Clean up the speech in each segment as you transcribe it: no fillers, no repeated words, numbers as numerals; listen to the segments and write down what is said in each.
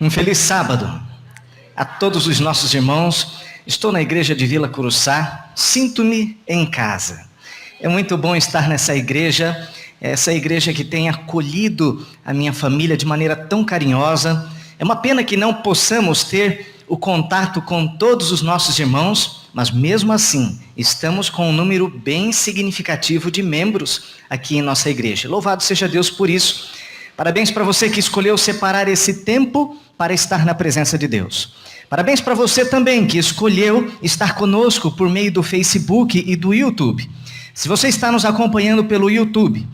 Um feliz sábado a todos os nossos irmãos. Estou na igreja de Vila Curuçá, sinto-me em casa. É muito bom estar nessa igreja, essa igreja que tem acolhido a minha família de maneira tão carinhosa. É uma pena que não possamos ter o contato com todos os nossos irmãos, mas mesmo assim, estamos com um número bem significativo de membros aqui em nossa igreja. Louvado seja Deus por isso. Parabéns para você que escolheu separar esse tempo para estar na presença de Deus. Parabéns para você também que escolheu estar conosco por meio do Facebook e do YouTube. Se você está nos acompanhando pelo YouTube,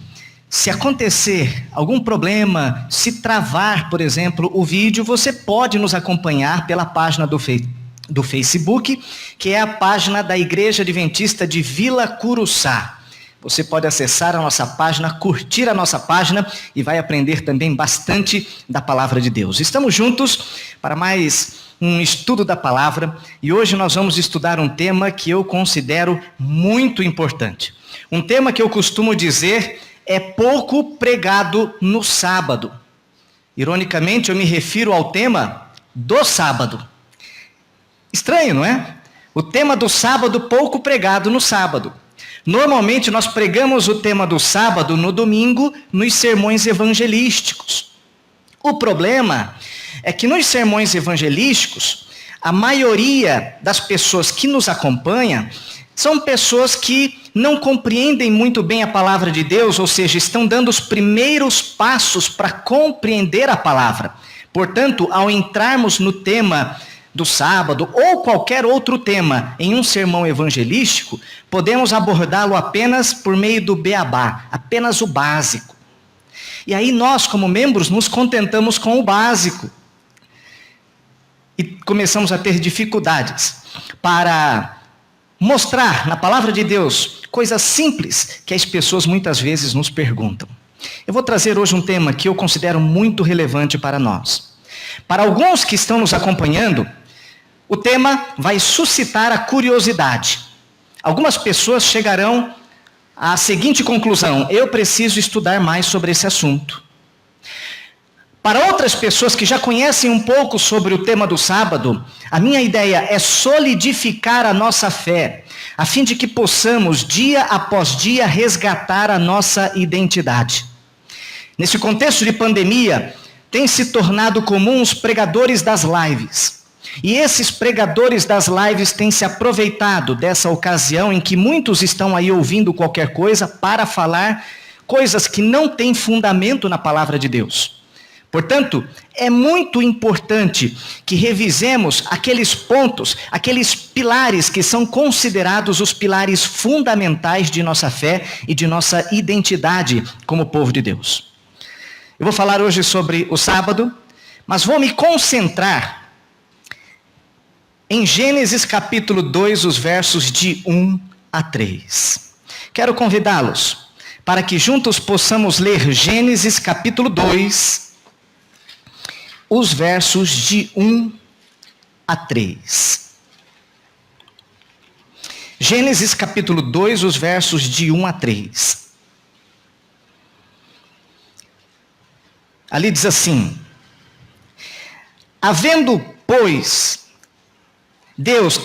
se acontecer algum problema, se travar, por exemplo, o vídeo, você pode nos acompanhar pela página do Facebook, que é a página da Igreja Adventista de Vila Curuçá. Você pode acessar a nossa página, curtir a nossa página e vai aprender também bastante da palavra de Deus. Estamos juntos para mais um estudo da palavra e hoje nós vamos estudar um tema que eu considero muito importante. Um tema que eu costumo dizer é pouco pregado no sábado. Ironicamente, eu me refiro ao tema do sábado. Estranho, não é? O tema do sábado pouco pregado no sábado. Normalmente nós pregamos o tema do sábado no domingo nos sermões evangelísticos. O problema é que nos sermões evangelísticos, a maioria das pessoas que nos acompanha são pessoas que não compreendem muito bem a palavra de Deus, ou seja, estão dando os primeiros passos para compreender a palavra. Portanto, ao entrarmos no tema do sábado ou qualquer outro tema em um sermão evangelístico, podemos abordá-lo apenas por meio do beabá, apenas o básico. E aí nós, como membros, nos contentamos com o básico. E começamos a ter dificuldades para mostrar na palavra de Deus coisas simples que as pessoas muitas vezes nos perguntam. Eu vou trazer hoje um tema que eu considero muito relevante para nós. Para alguns que estão nos acompanhando, o tema vai suscitar a curiosidade. Algumas pessoas chegarão à seguinte conclusão: eu preciso estudar mais sobre esse assunto. Para outras pessoas que já conhecem um pouco sobre o tema do sábado, a minha ideia é solidificar a nossa fé, a fim de que possamos, dia após dia, resgatar a nossa identidade. Nesse contexto de pandemia, tem se tornado comum os pregadores das lives. E esses pregadores das lives têm se aproveitado dessa ocasião em que muitos estão aí ouvindo qualquer coisa para falar coisas que não têm fundamento na palavra de Deus. Portanto, é muito importante que revisemos aqueles pontos, aqueles pilares que são considerados os pilares fundamentais de nossa fé e de nossa identidade como povo de Deus. Eu vou falar hoje sobre o sábado, mas vou me concentrar em Gênesis capítulo 2, os versos de 1 a 3. Quero convidá-los para que juntos possamos ler Gênesis capítulo 2, os versos de 1 a 3. Gênesis capítulo 2, os versos de 1 a 3. Ali diz assim: havendo, pois, Deus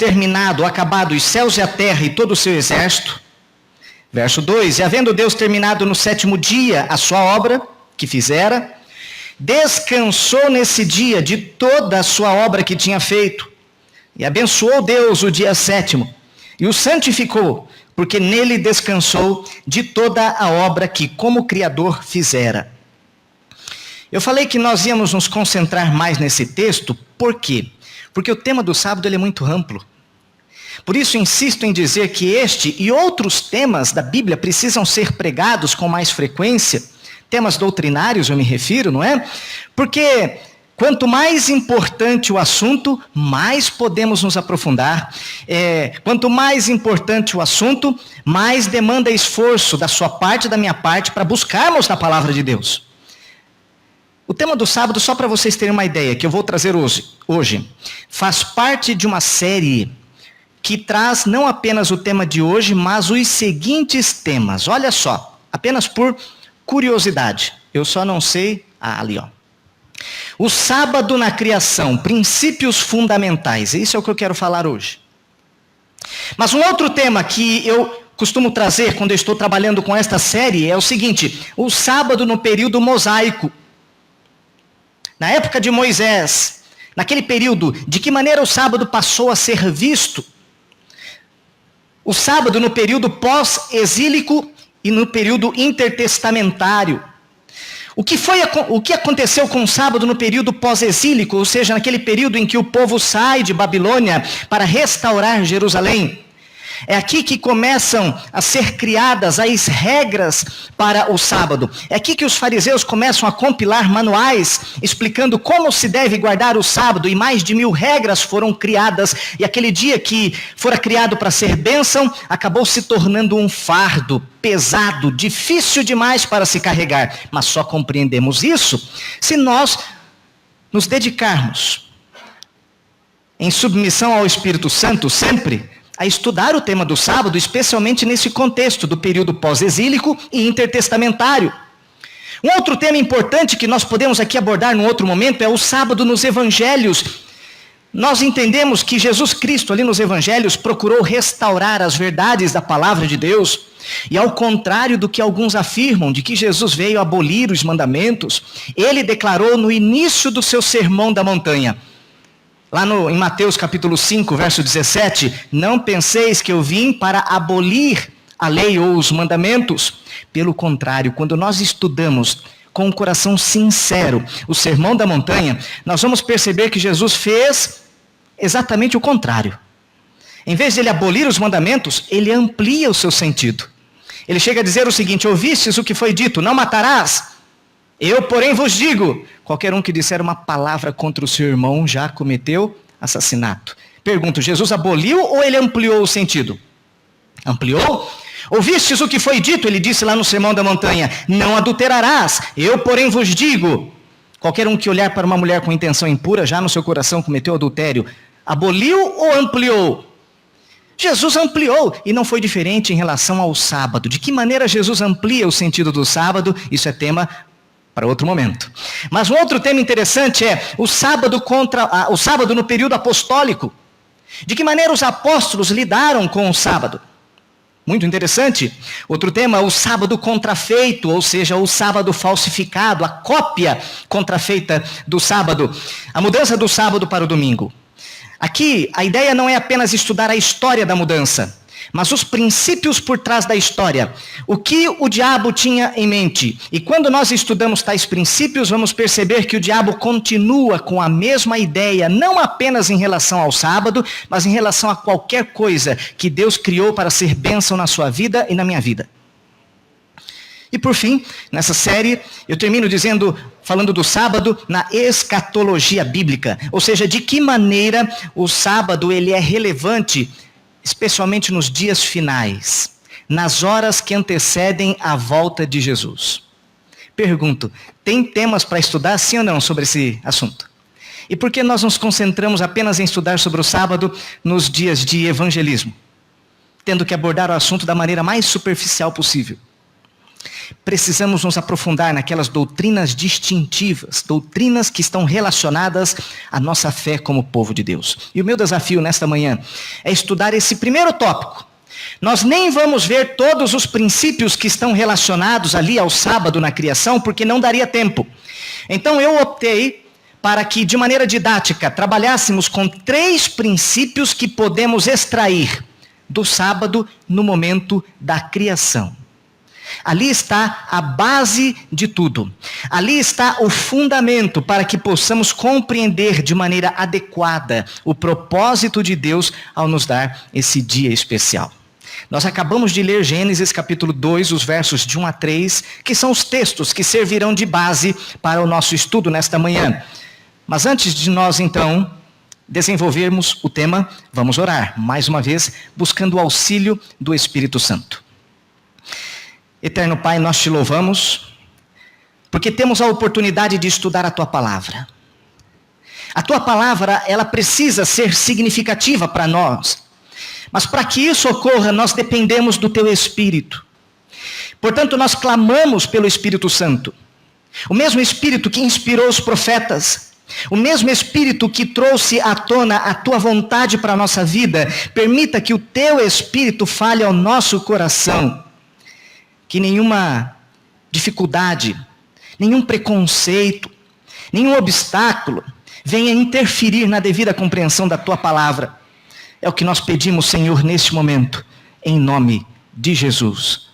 acabado os céus e a terra e todo o seu exército. Verso 2, e havendo Deus terminado no 7º dia a sua obra que fizera, descansou nesse dia de toda a sua obra que tinha feito. E abençoou Deus o dia 7º, e o santificou, porque nele descansou de toda a obra que como Criador fizera. Eu falei que nós íamos nos concentrar mais nesse texto, por quê? Porque o tema do sábado ele é muito amplo. Por isso insisto em dizer que este e outros temas da Bíblia precisam ser pregados com mais frequência. Temas doutrinários eu me refiro, não é? Porque quanto mais importante o assunto, mais podemos nos aprofundar. Quanto mais importante o assunto, mais demanda esforço da sua parte e da minha parte para buscarmos na palavra de Deus. O tema do sábado, só para vocês terem uma ideia, que eu vou trazer hoje, faz parte de uma série que traz não apenas o tema de hoje, mas os seguintes temas. Olha só, apenas por curiosidade. Eu só não sei... ali, ó. O sábado na criação, princípios fundamentais. Isso é o que eu quero falar hoje. Mas um outro tema que eu costumo trazer quando eu estou trabalhando com esta série é o seguinte: o sábado no período mosaico. Na época de Moisés, naquele período, de que maneira o sábado passou a ser visto? O sábado no período pós-exílico e no período intertestamentário. O que aconteceu com o sábado no período pós-exílico, ou seja, naquele período em que o povo sai de Babilônia para restaurar Jerusalém? É aqui que começam a ser criadas as regras para o sábado. É aqui que os fariseus começam a compilar manuais explicando como se deve guardar o sábado, e mais de 1000 regras foram criadas, e aquele dia que fora criado para ser bênção, acabou se tornando um fardo pesado, difícil demais para se carregar. Mas só compreendemos isso se nós nos dedicarmos em submissão ao Espírito Santo sempre a estudar o tema do sábado, especialmente nesse contexto do período pós-exílico e intertestamentário. Um outro tema importante que nós podemos aqui abordar num outro momento é o sábado nos evangelhos. Nós entendemos que Jesus Cristo ali nos evangelhos procurou restaurar as verdades da palavra de Deus, e ao contrário do que alguns afirmam, de que Jesus veio abolir os mandamentos, ele declarou no início do seu sermão da montanha, lá em Mateus capítulo 5, verso 17, não penseis que eu vim para abolir a lei ou os mandamentos. Pelo contrário, quando nós estudamos com um coração sincero o sermão da montanha, nós vamos perceber que Jesus fez exatamente o contrário. Em vez de ele abolir os mandamentos, ele amplia o seu sentido. Ele chega a dizer o seguinte: ouvistes o que foi dito, não matarás? Eu, porém, vos digo, qualquer um que disser uma palavra contra o seu irmão já cometeu assassinato. Pergunto, Jesus aboliu ou ele ampliou o sentido? Ampliou? Ouvistes o que foi dito? Ele disse lá no Sermão da Montanha, não adulterarás. Eu, porém, vos digo, qualquer um que olhar para uma mulher com intenção impura, já no seu coração cometeu adultério. Aboliu ou ampliou? Jesus ampliou, e não foi diferente em relação ao sábado. De que maneira Jesus amplia o sentido do sábado? Isso é tema para outro momento. Mas um outro tema interessante é o sábado no período apostólico. De que maneira os apóstolos lidaram com o sábado? Muito interessante. Outro tema, o sábado contrafeito, ou seja, o sábado falsificado, a cópia contrafeita do sábado, a mudança do sábado para o domingo. Aqui, a ideia não é apenas estudar a história da mudança, mas os princípios por trás da história. O que o diabo tinha em mente. E quando nós estudamos tais princípios, vamos perceber que o diabo continua com a mesma ideia, não apenas em relação ao sábado, mas em relação a qualquer coisa que Deus criou para ser bênção na sua vida e na minha vida. E por fim, nessa série, eu termino falando do sábado na escatologia bíblica. Ou seja, de que maneira o sábado ele é relevante, especialmente nos dias finais, nas horas que antecedem a volta de Jesus. Pergunto, tem temas para estudar, sim ou não, sobre esse assunto? E por que nós nos concentramos apenas em estudar sobre o sábado nos dias de evangelismo, tendo que abordar o assunto da maneira mais superficial possível? Precisamos nos aprofundar naquelas doutrinas distintivas, doutrinas que estão relacionadas à nossa fé como povo de Deus. E o meu desafio nesta manhã é estudar esse primeiro tópico. Nós nem vamos ver todos os princípios que estão relacionados ali ao sábado na criação, porque não daria tempo. Então eu optei para que, de maneira didática, trabalhássemos com 3 princípios que podemos extrair do sábado no momento da criação. Ali está a base de tudo. Ali está o fundamento para que possamos compreender de maneira adequada o propósito de Deus ao nos dar esse dia especial. Nós acabamos de ler Gênesis capítulo 2, os versos de 1 a 3, que são os textos que servirão de base para o nosso estudo nesta manhã. Mas antes de nós, então, desenvolvermos o tema, vamos orar, mais uma vez, buscando o auxílio do Espírito Santo. Eterno Pai, nós te louvamos, porque temos a oportunidade de estudar a Tua Palavra. A Tua Palavra, ela precisa ser significativa para nós. Mas para que isso ocorra, nós dependemos do Teu Espírito. Portanto, nós clamamos pelo Espírito Santo. O mesmo Espírito que inspirou os profetas, o mesmo Espírito que trouxe à tona a tua vontade para a nossa vida, permita que o teu Espírito fale ao nosso coração. Que nenhuma dificuldade, nenhum preconceito, nenhum obstáculo venha interferir na devida compreensão da tua palavra. É o que nós pedimos, Senhor, neste momento, em nome de Jesus.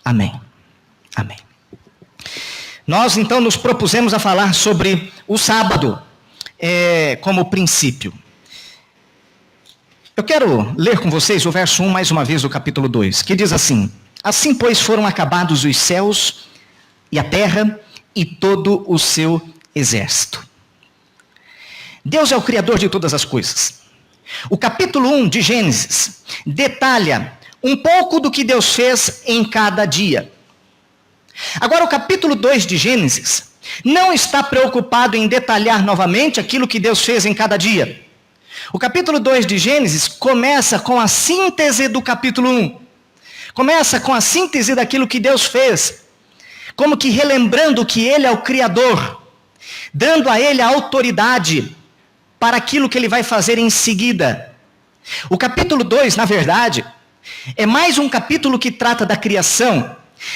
Amém. Amém. Nós, então, nos propusemos a falar sobre o sábado como princípio. Eu quero ler com vocês o verso 1 mais uma vez do capítulo 2, que diz assim: Assim, pois, foram acabados os céus e a terra e todo o seu exército. Deus é o Criador de todas as coisas. O capítulo 1 de Gênesis detalha um pouco do que Deus fez em cada dia. Agora, o capítulo 2 de Gênesis não está preocupado em detalhar novamente aquilo que Deus fez em cada dia. O capítulo 2 de Gênesis começa com a síntese do capítulo 1. Começa com a síntese daquilo que Deus fez, como que relembrando que Ele é o Criador, dando a Ele a autoridade para aquilo que Ele vai fazer em seguida. O capítulo 2, na verdade, é mais um capítulo que trata da criação,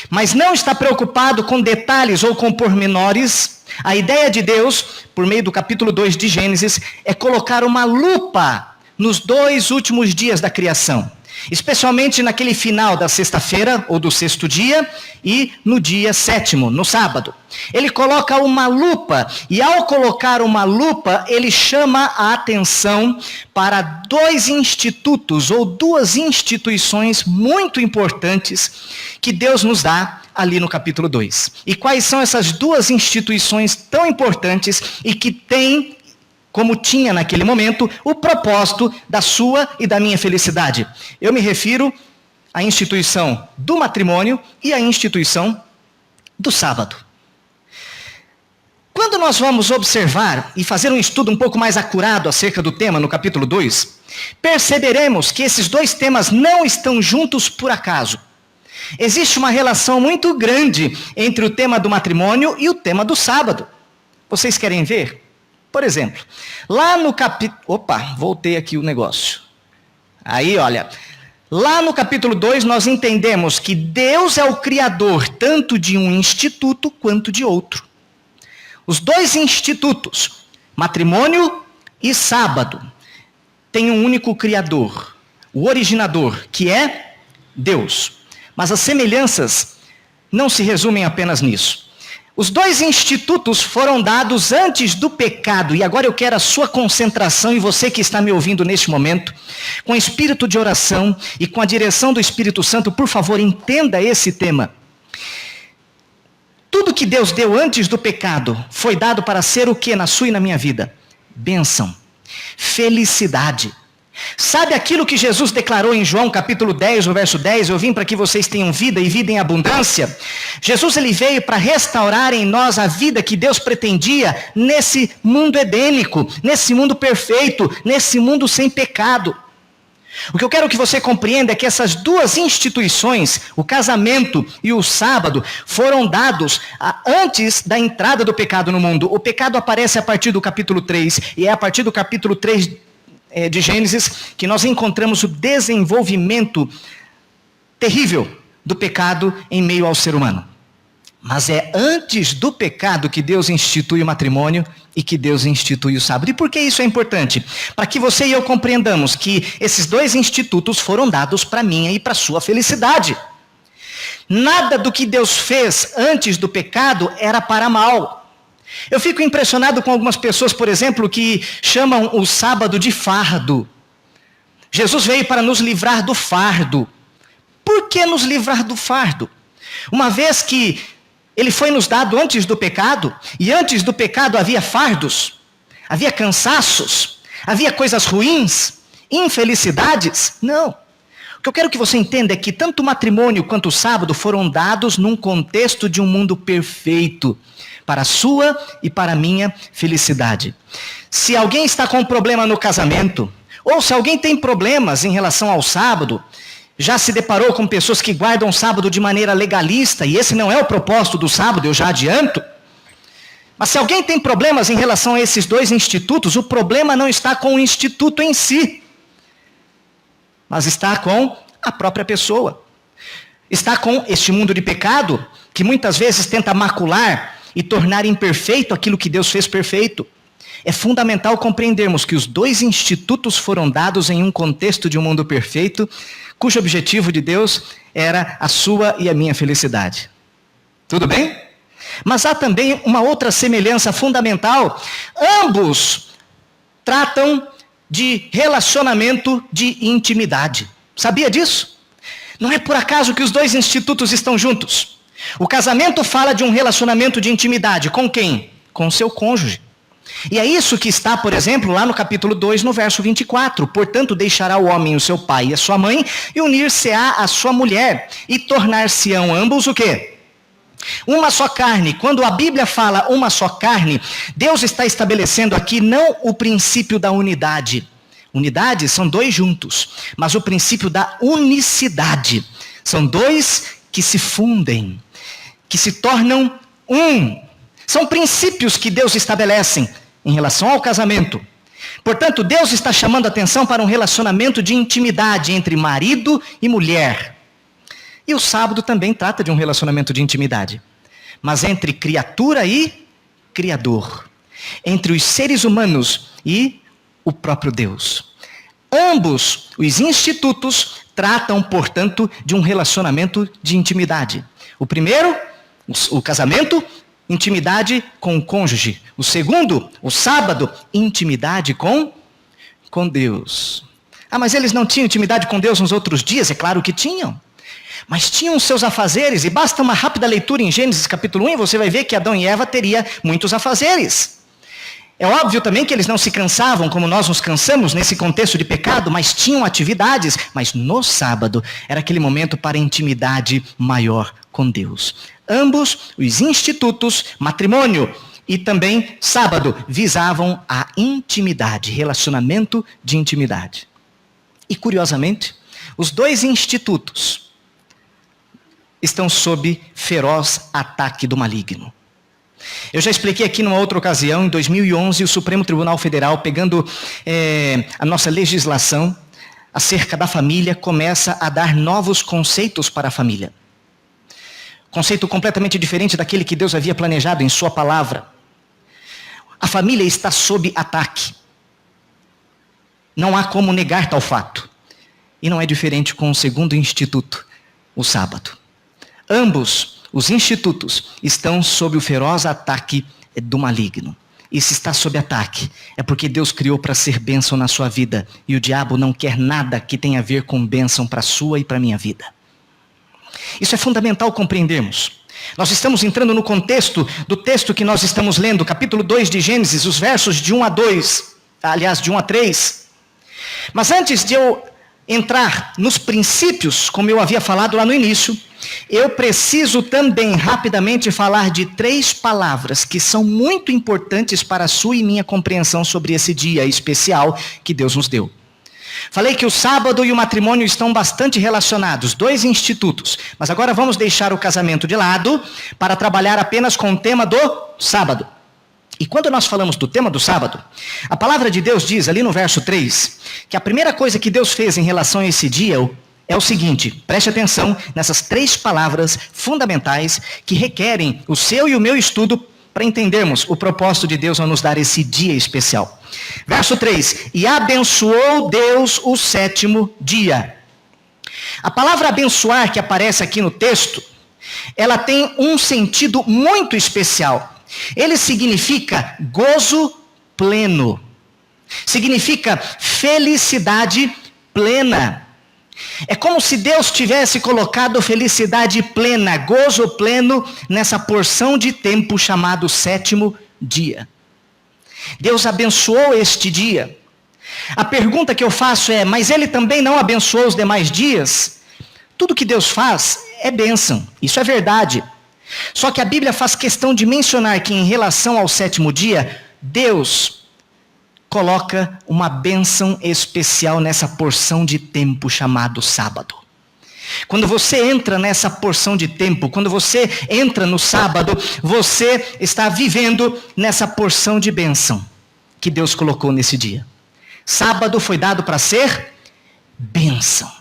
mas não está preocupado com detalhes ou com pormenores. A ideia de Deus, por meio do capítulo 2 de Gênesis, é colocar uma lupa nos 2 últimos dias da criação. Especialmente naquele final da sexta-feira, ou do 6º dia, e no dia 7º, no sábado. Ele coloca uma lupa, e ao colocar uma lupa, ele chama a atenção para 2 institutos, ou 2 instituições muito importantes, que Deus nos dá ali no capítulo 2. E quais são essas 2 instituições tão importantes, e que têm, como tinha naquele momento, o propósito da sua e da minha felicidade? Eu me refiro à instituição do matrimônio e à instituição do sábado. Quando nós vamos observar e fazer um estudo um pouco mais acurado acerca do tema no capítulo 2, perceberemos que esses 2 temas não estão juntos por acaso. Existe uma relação muito grande entre o tema do matrimônio e o tema do sábado. Vocês querem ver? Por exemplo, lá no capítulo... Opa, voltei aqui o negócio. Aí, olha, lá no capítulo 2 nós entendemos que Deus é o Criador tanto de um instituto quanto de outro. Os 2 institutos, matrimônio e sábado, têm um único Criador, o originador, que é Deus. Mas as semelhanças não se resumem apenas nisso. Os 2 institutos foram dados antes do pecado, e agora eu quero a sua concentração, e você que está me ouvindo neste momento, com espírito de oração e com a direção do Espírito Santo, por favor, entenda esse tema. Tudo que Deus deu antes do pecado foi dado para ser o que na sua e na minha vida? Bênção, felicidade. Sabe aquilo que Jesus declarou em João capítulo 10, no verso 10, eu vim para que vocês tenham vida e vida em abundância? Jesus, ele veio para restaurar em nós a vida que Deus pretendia nesse mundo edênico, nesse mundo perfeito, nesse mundo sem pecado. O que eu quero que você compreenda é que essas 2 instituições, o casamento e o sábado, foram dados antes da entrada do pecado no mundo. O pecado aparece a partir do capítulo 3, e é a partir do capítulo 3 de Gênesis que nós encontramos o desenvolvimento terrível do pecado em meio ao ser humano. Mas é antes do pecado que Deus institui o matrimônio e que Deus institui o sábado. E por que isso é importante? Para que você e eu compreendamos que esses 2 institutos foram dados para minha e para sua felicidade. Nada do que Deus fez antes do pecado era para mal. Eu fico impressionado com algumas pessoas, por exemplo, que chamam o sábado de fardo. Jesus veio para nos livrar do fardo. Por que nos livrar do fardo? Uma vez que ele foi nos dado antes do pecado, e antes do pecado havia fardos, havia cansaços, havia coisas ruins, infelicidades? Não. O que eu quero que você entenda é que tanto o matrimônio quanto o sábado foram dados num contexto de um mundo perfeito, para a sua e para a minha felicidade. Se alguém está com um problema no casamento, ou se alguém tem problemas em relação ao sábado, já se deparou com pessoas que guardam o sábado de maneira legalista, e esse não é o propósito do sábado, eu já adianto. Mas se alguém tem problemas em relação a esses dois institutos, o problema não está com o instituto em si, mas está com a própria pessoa. Está com este mundo de pecado, que muitas vezes tenta macular e tornar imperfeito aquilo que Deus fez perfeito. É fundamental compreendermos que os dois institutos foram dados em um contexto de um mundo perfeito, cujo objetivo de Deus era a sua e a minha felicidade. Tudo bem? Mas há também uma outra semelhança fundamental. Ambos tratam de relacionamento de intimidade. Sabia disso? Não é por acaso que os dois institutos estão juntos. O casamento fala de um relacionamento de intimidade. Com quem? Com o seu cônjuge. E é isso que está, por exemplo, lá no capítulo 2, no verso 24. Portanto, deixará o homem o seu pai e a sua mãe, e unir-se-á à sua mulher, e tornar-se-ão ambos o quê? Uma só carne. Quando a Bíblia fala uma só carne, Deus está estabelecendo aqui não o princípio da unidade. Unidade são dois juntos, mas o princípio da unicidade. São dois que se fundem, que se tornam um. São princípios que Deus estabelece em relação ao casamento. Portanto, Deus está chamando a atenção para um relacionamento de intimidade entre marido e mulher. E o sábado também trata de um relacionamento de intimidade, mas entre criatura e Criador, entre os seres humanos e o próprio Deus. Ambos os institutos tratam, portanto, de um relacionamento de intimidade. O primeiro, o casamento, intimidade com o cônjuge. O segundo, o sábado, intimidade com Deus. Ah, mas eles não tinham intimidade com Deus nos outros dias? É claro que tinham. Mas tinham seus afazeres, e basta uma rápida leitura em Gênesis capítulo 1, e você vai ver que Adão e Eva teriam muitos afazeres. É óbvio também que eles não se cansavam como nós nos cansamos nesse contexto de pecado, mas tinham atividades. Mas no sábado era aquele momento para intimidade maior com Deus. Ambos os institutos, matrimônio e também sábado, visavam a intimidade, relacionamento de intimidade. E curiosamente, os dois institutos estão sob feroz ataque do maligno. Eu já expliquei aqui numa outra ocasião, em 2011, o Supremo Tribunal Federal, pegando a nossa legislação acerca da família, começa a dar novos conceitos para a família. Conceito completamente diferente daquele que Deus havia planejado em sua palavra. A família está sob ataque. Não há como negar tal fato. E não é diferente com o segundo instituto, o sábado. Ambos os institutos estão sob o feroz ataque do maligno. E se está sob ataque, é porque Deus criou para ser bênção na sua vida. E o diabo não quer nada que tenha a ver com bênção para a sua e para a minha vida. Isso é fundamental compreendermos. Nós estamos entrando no contexto do texto que nós estamos lendo, capítulo 2 de Gênesis, os versos de 1 a 2, aliás, de 1 a 3. Mas antes de eu entrar nos princípios, como eu havia falado lá no início, eu preciso também rapidamente falar de 3 palavras que são muito importantes para a sua e minha compreensão sobre esse dia especial que Deus nos deu. Falei que o sábado e o matrimônio estão bastante relacionados, 2 institutos. Mas agora vamos deixar o casamento de lado para trabalhar apenas com o tema do sábado. E quando nós falamos do tema do sábado, a palavra de Deus diz ali no verso 3, que a primeira coisa que Deus fez em relação a esse dia é o seguinte: preste atenção nessas 3 palavras fundamentais que requerem o seu e o meu estudo para entendermos o propósito de Deus ao nos dar esse dia especial. Verso 3, e abençoou Deus o 7º dia. A palavra abençoar que aparece aqui no texto, ela tem um sentido muito especial. Ele significa gozo pleno. Significa felicidade plena. É como se Deus tivesse colocado felicidade plena, gozo pleno, nessa porção de tempo chamado 7º dia. Deus abençoou este dia. A pergunta que eu faço é, mas Ele também não abençoou os demais dias? Tudo que Deus faz é bênção, isso é verdade. Só que a Bíblia faz questão de mencionar que em relação ao 7º dia, Deus coloca uma bênção especial nessa porção de tempo chamado sábado. Quando você entra nessa porção de tempo, quando você entra no sábado, você está vivendo nessa porção de bênção que Deus colocou nesse dia. Sábado foi dado para ser bênção.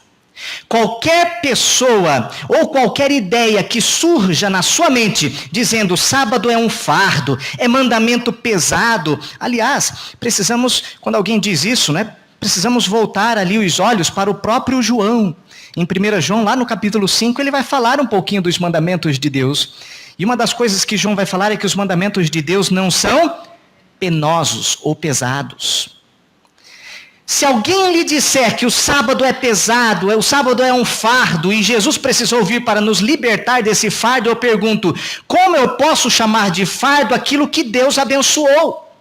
Qualquer pessoa ou qualquer ideia que surja na sua mente dizendo sábado é um fardo, é mandamento pesado. Aliás, precisamos, quando alguém diz isso, precisamos voltar ali os olhos para o próprio João. Em 1 João, lá no capítulo 5, ele vai falar um pouquinho dos mandamentos de Deus. E uma das coisas que João vai falar é que os mandamentos de Deus não são penosos ou pesados. Se alguém lhe disser que o sábado é pesado, o sábado é um fardo, e Jesus precisou vir para nos libertar desse fardo, eu pergunto, como eu posso chamar de fardo aquilo que Deus abençoou?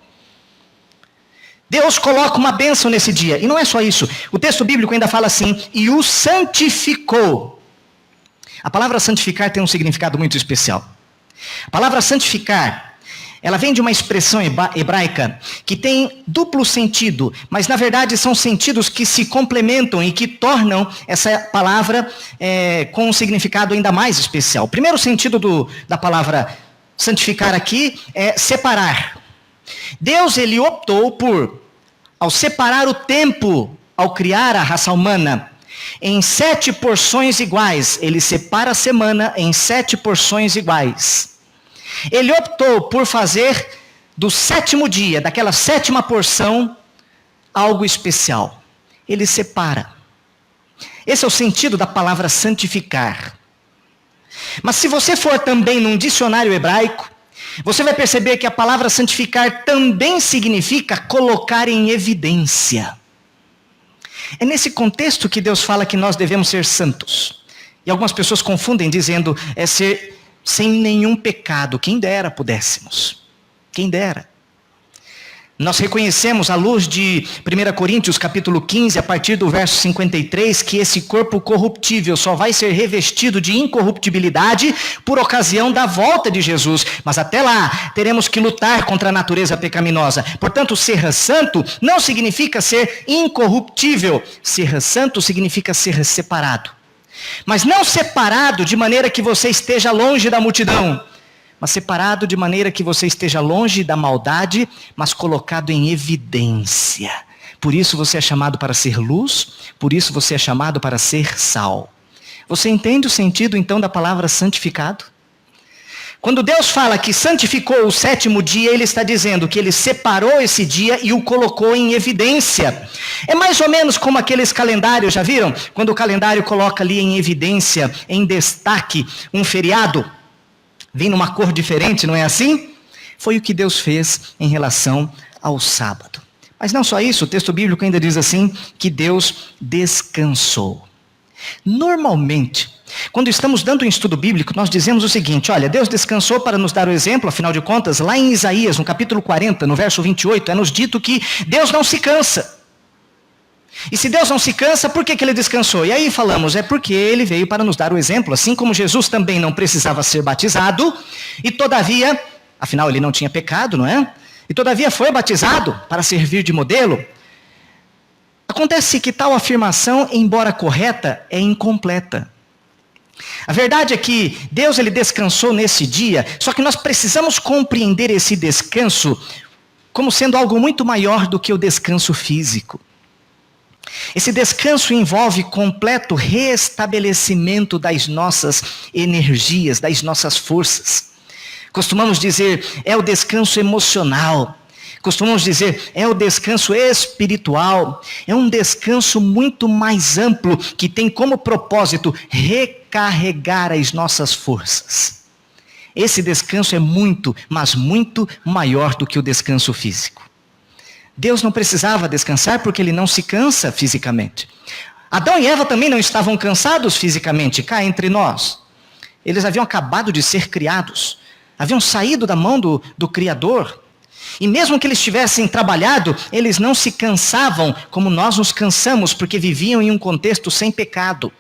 Deus coloca uma bênção nesse dia, e não é só isso. O texto bíblico ainda fala assim, e o santificou. A palavra santificar tem um significado muito especial. A palavra santificar, ela vem de uma expressão hebraica que tem duplo sentido, mas na verdade são sentidos que se complementam e que tornam essa palavra com um significado ainda mais especial. O primeiro sentido da palavra santificar aqui é separar. Deus, ele optou por, ao separar o tempo, ao criar a raça humana, em 7 porções iguais. Ele separa a semana em 7 porções iguais. Ele optou por fazer do 7º dia, daquela 7ª porção, algo especial. Ele separa. Esse é o sentido da palavra santificar. Mas se você for também num dicionário hebraico, você vai perceber que a palavra santificar também significa colocar em evidência. É nesse contexto que Deus fala que nós devemos ser santos. E algumas pessoas confundem dizendo ser sem nenhum pecado. Quem dera pudéssemos. Quem dera. Nós reconhecemos à luz de 1 Coríntios capítulo 15, a partir do verso 53, que esse corpo corruptível só vai ser revestido de incorruptibilidade por ocasião da volta de Jesus. Mas até lá, teremos que lutar contra a natureza pecaminosa. Portanto, ser santo não significa ser incorruptível. Ser santo significa ser separado. Mas não separado de maneira que você esteja longe da multidão, mas separado de maneira que você esteja longe da maldade, mas colocado em evidência. Por isso você é chamado para ser luz, por isso você é chamado para ser sal. Você entende o sentido então da palavra santificado? Quando Deus fala que santificou o 7º dia, Ele está dizendo que Ele separou esse dia e o colocou em evidência. É mais ou menos como aqueles calendários, já viram? Quando o calendário coloca ali em evidência, em destaque, um feriado, vem numa cor diferente, não é assim? Foi o que Deus fez em relação ao sábado. Mas não só isso, o texto bíblico ainda diz assim, que Deus descansou. Normalmente, quando estamos dando um estudo bíblico, nós dizemos o seguinte, olha, Deus descansou para nos dar o exemplo, afinal de contas, lá em Isaías, no capítulo 40, no verso 28, é nos dito que Deus não se cansa. E se Deus não se cansa, por que Ele descansou? E aí falamos, é porque Ele veio para nos dar o exemplo, assim como Jesus também não precisava ser batizado, e todavia, afinal Ele não tinha pecado, não é? E todavia foi batizado para servir de modelo. Acontece que tal afirmação, embora correta, é incompleta. A verdade é que Deus ele descansou nesse dia, só que nós precisamos compreender esse descanso como sendo algo muito maior do que o descanso físico. Esse descanso envolve completo restabelecimento das nossas energias, das nossas forças. Costumamos dizer, é o descanso emocional. Costumamos dizer, é o descanso espiritual. É um descanso muito mais amplo, que tem como propósito recarregar as nossas forças. Esse descanso é muito, mas muito maior do que o descanso físico. Deus não precisava descansar porque Ele não se cansa fisicamente. Adão e Eva também não estavam cansados fisicamente, cá entre nós. Eles haviam acabado de ser criados, haviam saído da mão do Criador. E mesmo que eles tivessem trabalhado, eles não se cansavam como nós nos cansamos, porque viviam em um contexto sem pecado.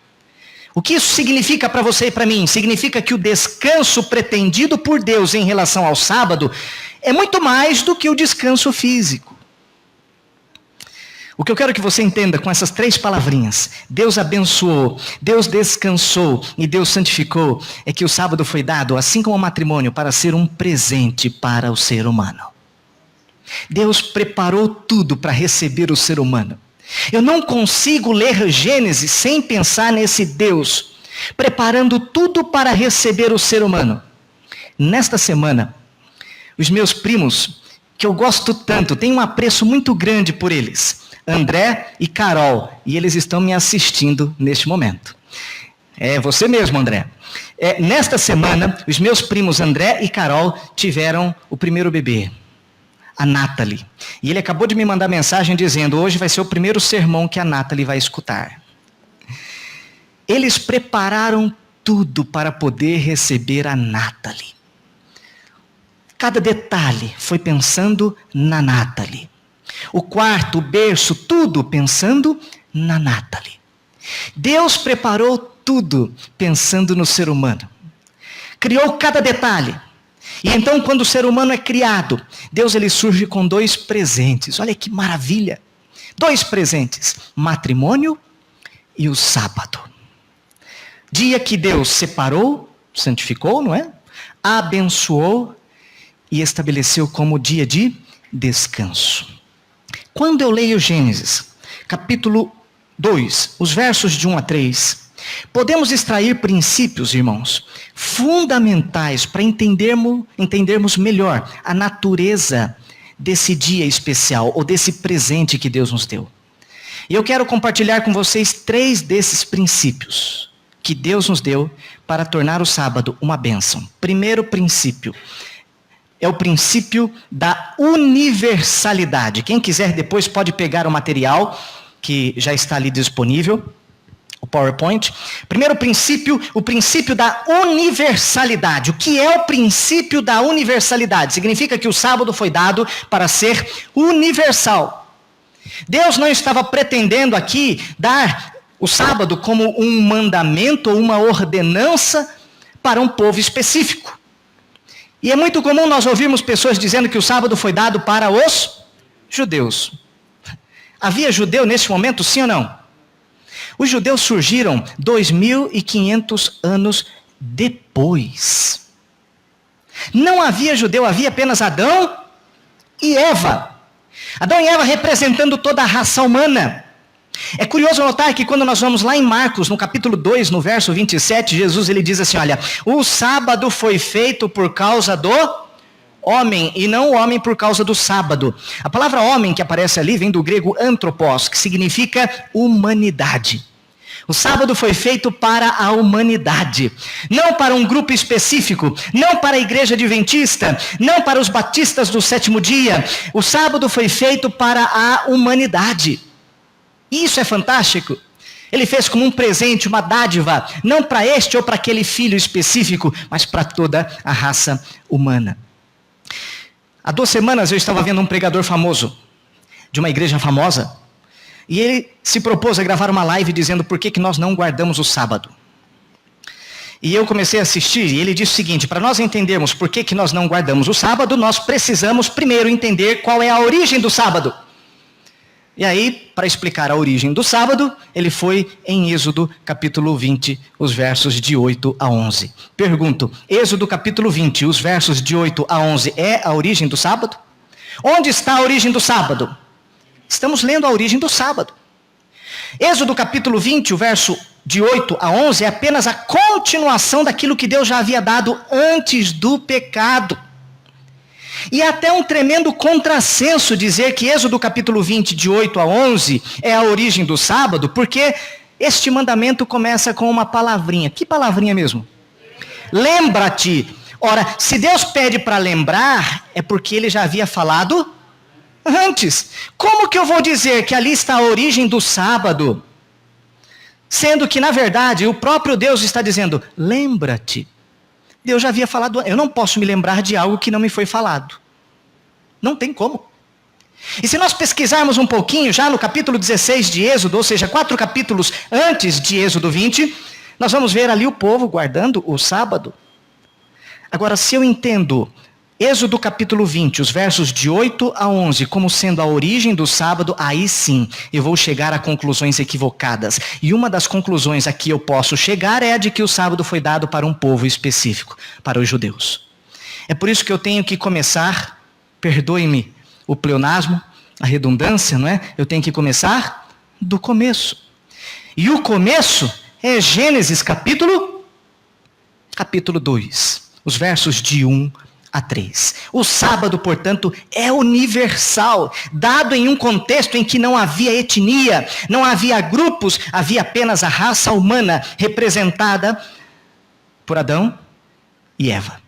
O que isso significa para você e para mim? Significa que o descanso pretendido por Deus em relação ao sábado é muito mais do que o descanso físico. O que eu quero que você entenda com essas 3 palavrinhas, Deus abençoou, Deus descansou e Deus santificou, é que o sábado foi dado, assim como o matrimônio, para ser um presente para o ser humano. Deus preparou tudo para receber o ser humano. Eu não consigo ler Gênesis sem pensar nesse Deus, preparando tudo para receber o ser humano. Nesta semana, os meus primos, que eu gosto tanto, tenho um apreço muito grande por eles, André e Carol, e eles estão me assistindo neste momento. É você mesmo, André. Nesta semana, os meus primos André e Carol tiveram o primeiro bebê, a Nathalie. E ele acabou de me mandar mensagem dizendo, hoje vai ser o primeiro sermão que a Nathalie vai escutar. Eles prepararam tudo para poder receber a Nathalie. Cada detalhe foi pensando na Nathalie. O quarto, o berço, tudo pensando na Nathalie. Deus preparou tudo pensando no ser humano. Criou cada detalhe. E então, quando o ser humano é criado, Deus ele surge com 2 presentes. Olha que maravilha. 2 presentes. Matrimônio e o sábado. Dia que Deus separou, santificou, não é? Abençoou e estabeleceu como dia de descanso. Quando eu leio Gênesis, capítulo 2, os versos de 1 a 3, podemos extrair princípios, irmãos, fundamentais para entendermos melhor a natureza desse dia especial, ou desse presente que Deus nos deu. E eu quero compartilhar com vocês 3 desses princípios que Deus nos deu para tornar o sábado uma bênção. Primeiro princípio é o princípio da universalidade. Quem quiser depois pode pegar o material que já está ali disponível, o PowerPoint. Primeiro princípio, o princípio da universalidade. O que é o princípio da universalidade? Significa que o sábado foi dado para ser universal. Deus não estava pretendendo aqui dar o sábado como um mandamento ou uma ordenança para um povo específico. E é muito comum nós ouvirmos pessoas dizendo que o sábado foi dado para os judeus. Havia judeu nesse momento, sim ou não? Os judeus surgiram 2.500 anos depois. Não havia judeu, havia apenas Adão e Eva. Adão e Eva representando toda a raça humana. É curioso notar que quando nós vamos lá em Marcos, no capítulo 2, no verso 27, Jesus ele diz assim, olha, o sábado foi feito por causa do homem, e não o homem por causa do sábado. A palavra homem que aparece ali vem do grego anthropos, que significa humanidade. O sábado foi feito para a humanidade, não para um grupo específico, não para a igreja adventista, não para os batistas do 7º dia. O sábado foi feito para a humanidade. Isso é fantástico. Ele fez como um presente, uma dádiva, não para este ou para aquele filho específico, mas para toda a raça humana. Há 2 semanas eu estava vendo um pregador famoso, de uma igreja famosa, e ele se propôs a gravar uma live dizendo por que nós não guardamos o sábado. E eu comecei a assistir, e ele disse o seguinte, para nós entendermos por que nós não guardamos o sábado, nós precisamos primeiro entender qual é a origem do sábado. E aí, para explicar a origem do sábado, ele foi em Êxodo capítulo 20, os versos de 8 a 11. Pergunto, Êxodo capítulo 20, os versos de 8 a 11, é a origem do sábado? Onde está a origem do sábado? Estamos lendo a origem do sábado. Êxodo capítulo 20, o verso de 8 a 11, é apenas a continuação daquilo que Deus já havia dado antes do pecado. E é até um tremendo contrassenso dizer que Êxodo capítulo 20, de 8 a 11, é a origem do sábado, porque este mandamento começa com uma palavrinha. Que palavrinha mesmo? Lembra-te. Ora, se Deus pede para lembrar, é porque ele já havia falado antes. Como que eu vou dizer que ali está a origem do sábado? Sendo que, na verdade, o próprio Deus está dizendo, lembra-te. Deus já havia falado, eu não posso me lembrar de algo que não me foi falado. Não tem como. E se nós pesquisarmos um pouquinho, já no capítulo 16 de Êxodo, ou seja, 4 capítulos antes de Êxodo 20, nós vamos ver ali o povo guardando o sábado. Agora, se eu entendo Êxodo capítulo 20, os versos de 8 a 11, como sendo a origem do sábado, aí sim eu vou chegar a conclusões equivocadas. E uma das conclusões a que eu posso chegar é a de que o sábado foi dado para um povo específico, para os judeus. É por isso que eu tenho que começar, perdoe-me o pleonasmo, a redundância, não é? Eu tenho que começar do começo. E o começo é Gênesis capítulo 2, os versos de 1 a 3. O sábado, portanto, é universal, dado em um contexto em que não havia etnia, não havia grupos, havia apenas a raça humana representada por Adão e Eva.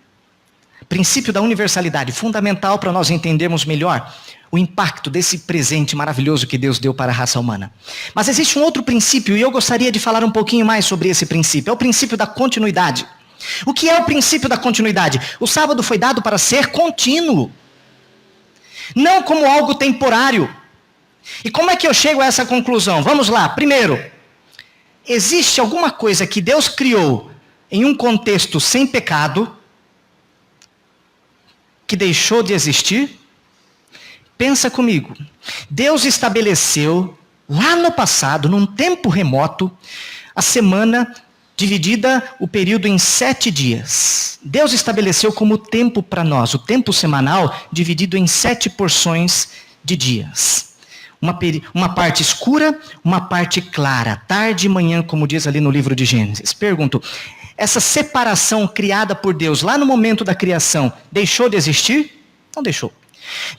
Princípio da universalidade, fundamental para nós entendermos melhor o impacto desse presente maravilhoso que Deus deu para a raça humana. Mas existe um outro princípio, e eu gostaria de falar um pouquinho mais sobre esse princípio. É o princípio da continuidade. O que é o princípio da continuidade? O sábado foi dado para ser contínuo, não como algo temporário. E como é que eu chego a essa conclusão? Vamos lá. Primeiro, existe alguma coisa que Deus criou em um contexto sem pecado, que deixou de existir? Pensa comigo. Deus estabeleceu, lá no passado, num tempo remoto, a semana dividida, o período em 7 dias. Deus estabeleceu como tempo para nós, o tempo semanal dividido em 7 porções de dias. Uma parte escura, uma parte clara, tarde e manhã, como diz ali no livro de Gênesis. Pergunto, essa separação criada por Deus lá no momento da criação, deixou de existir? Não deixou.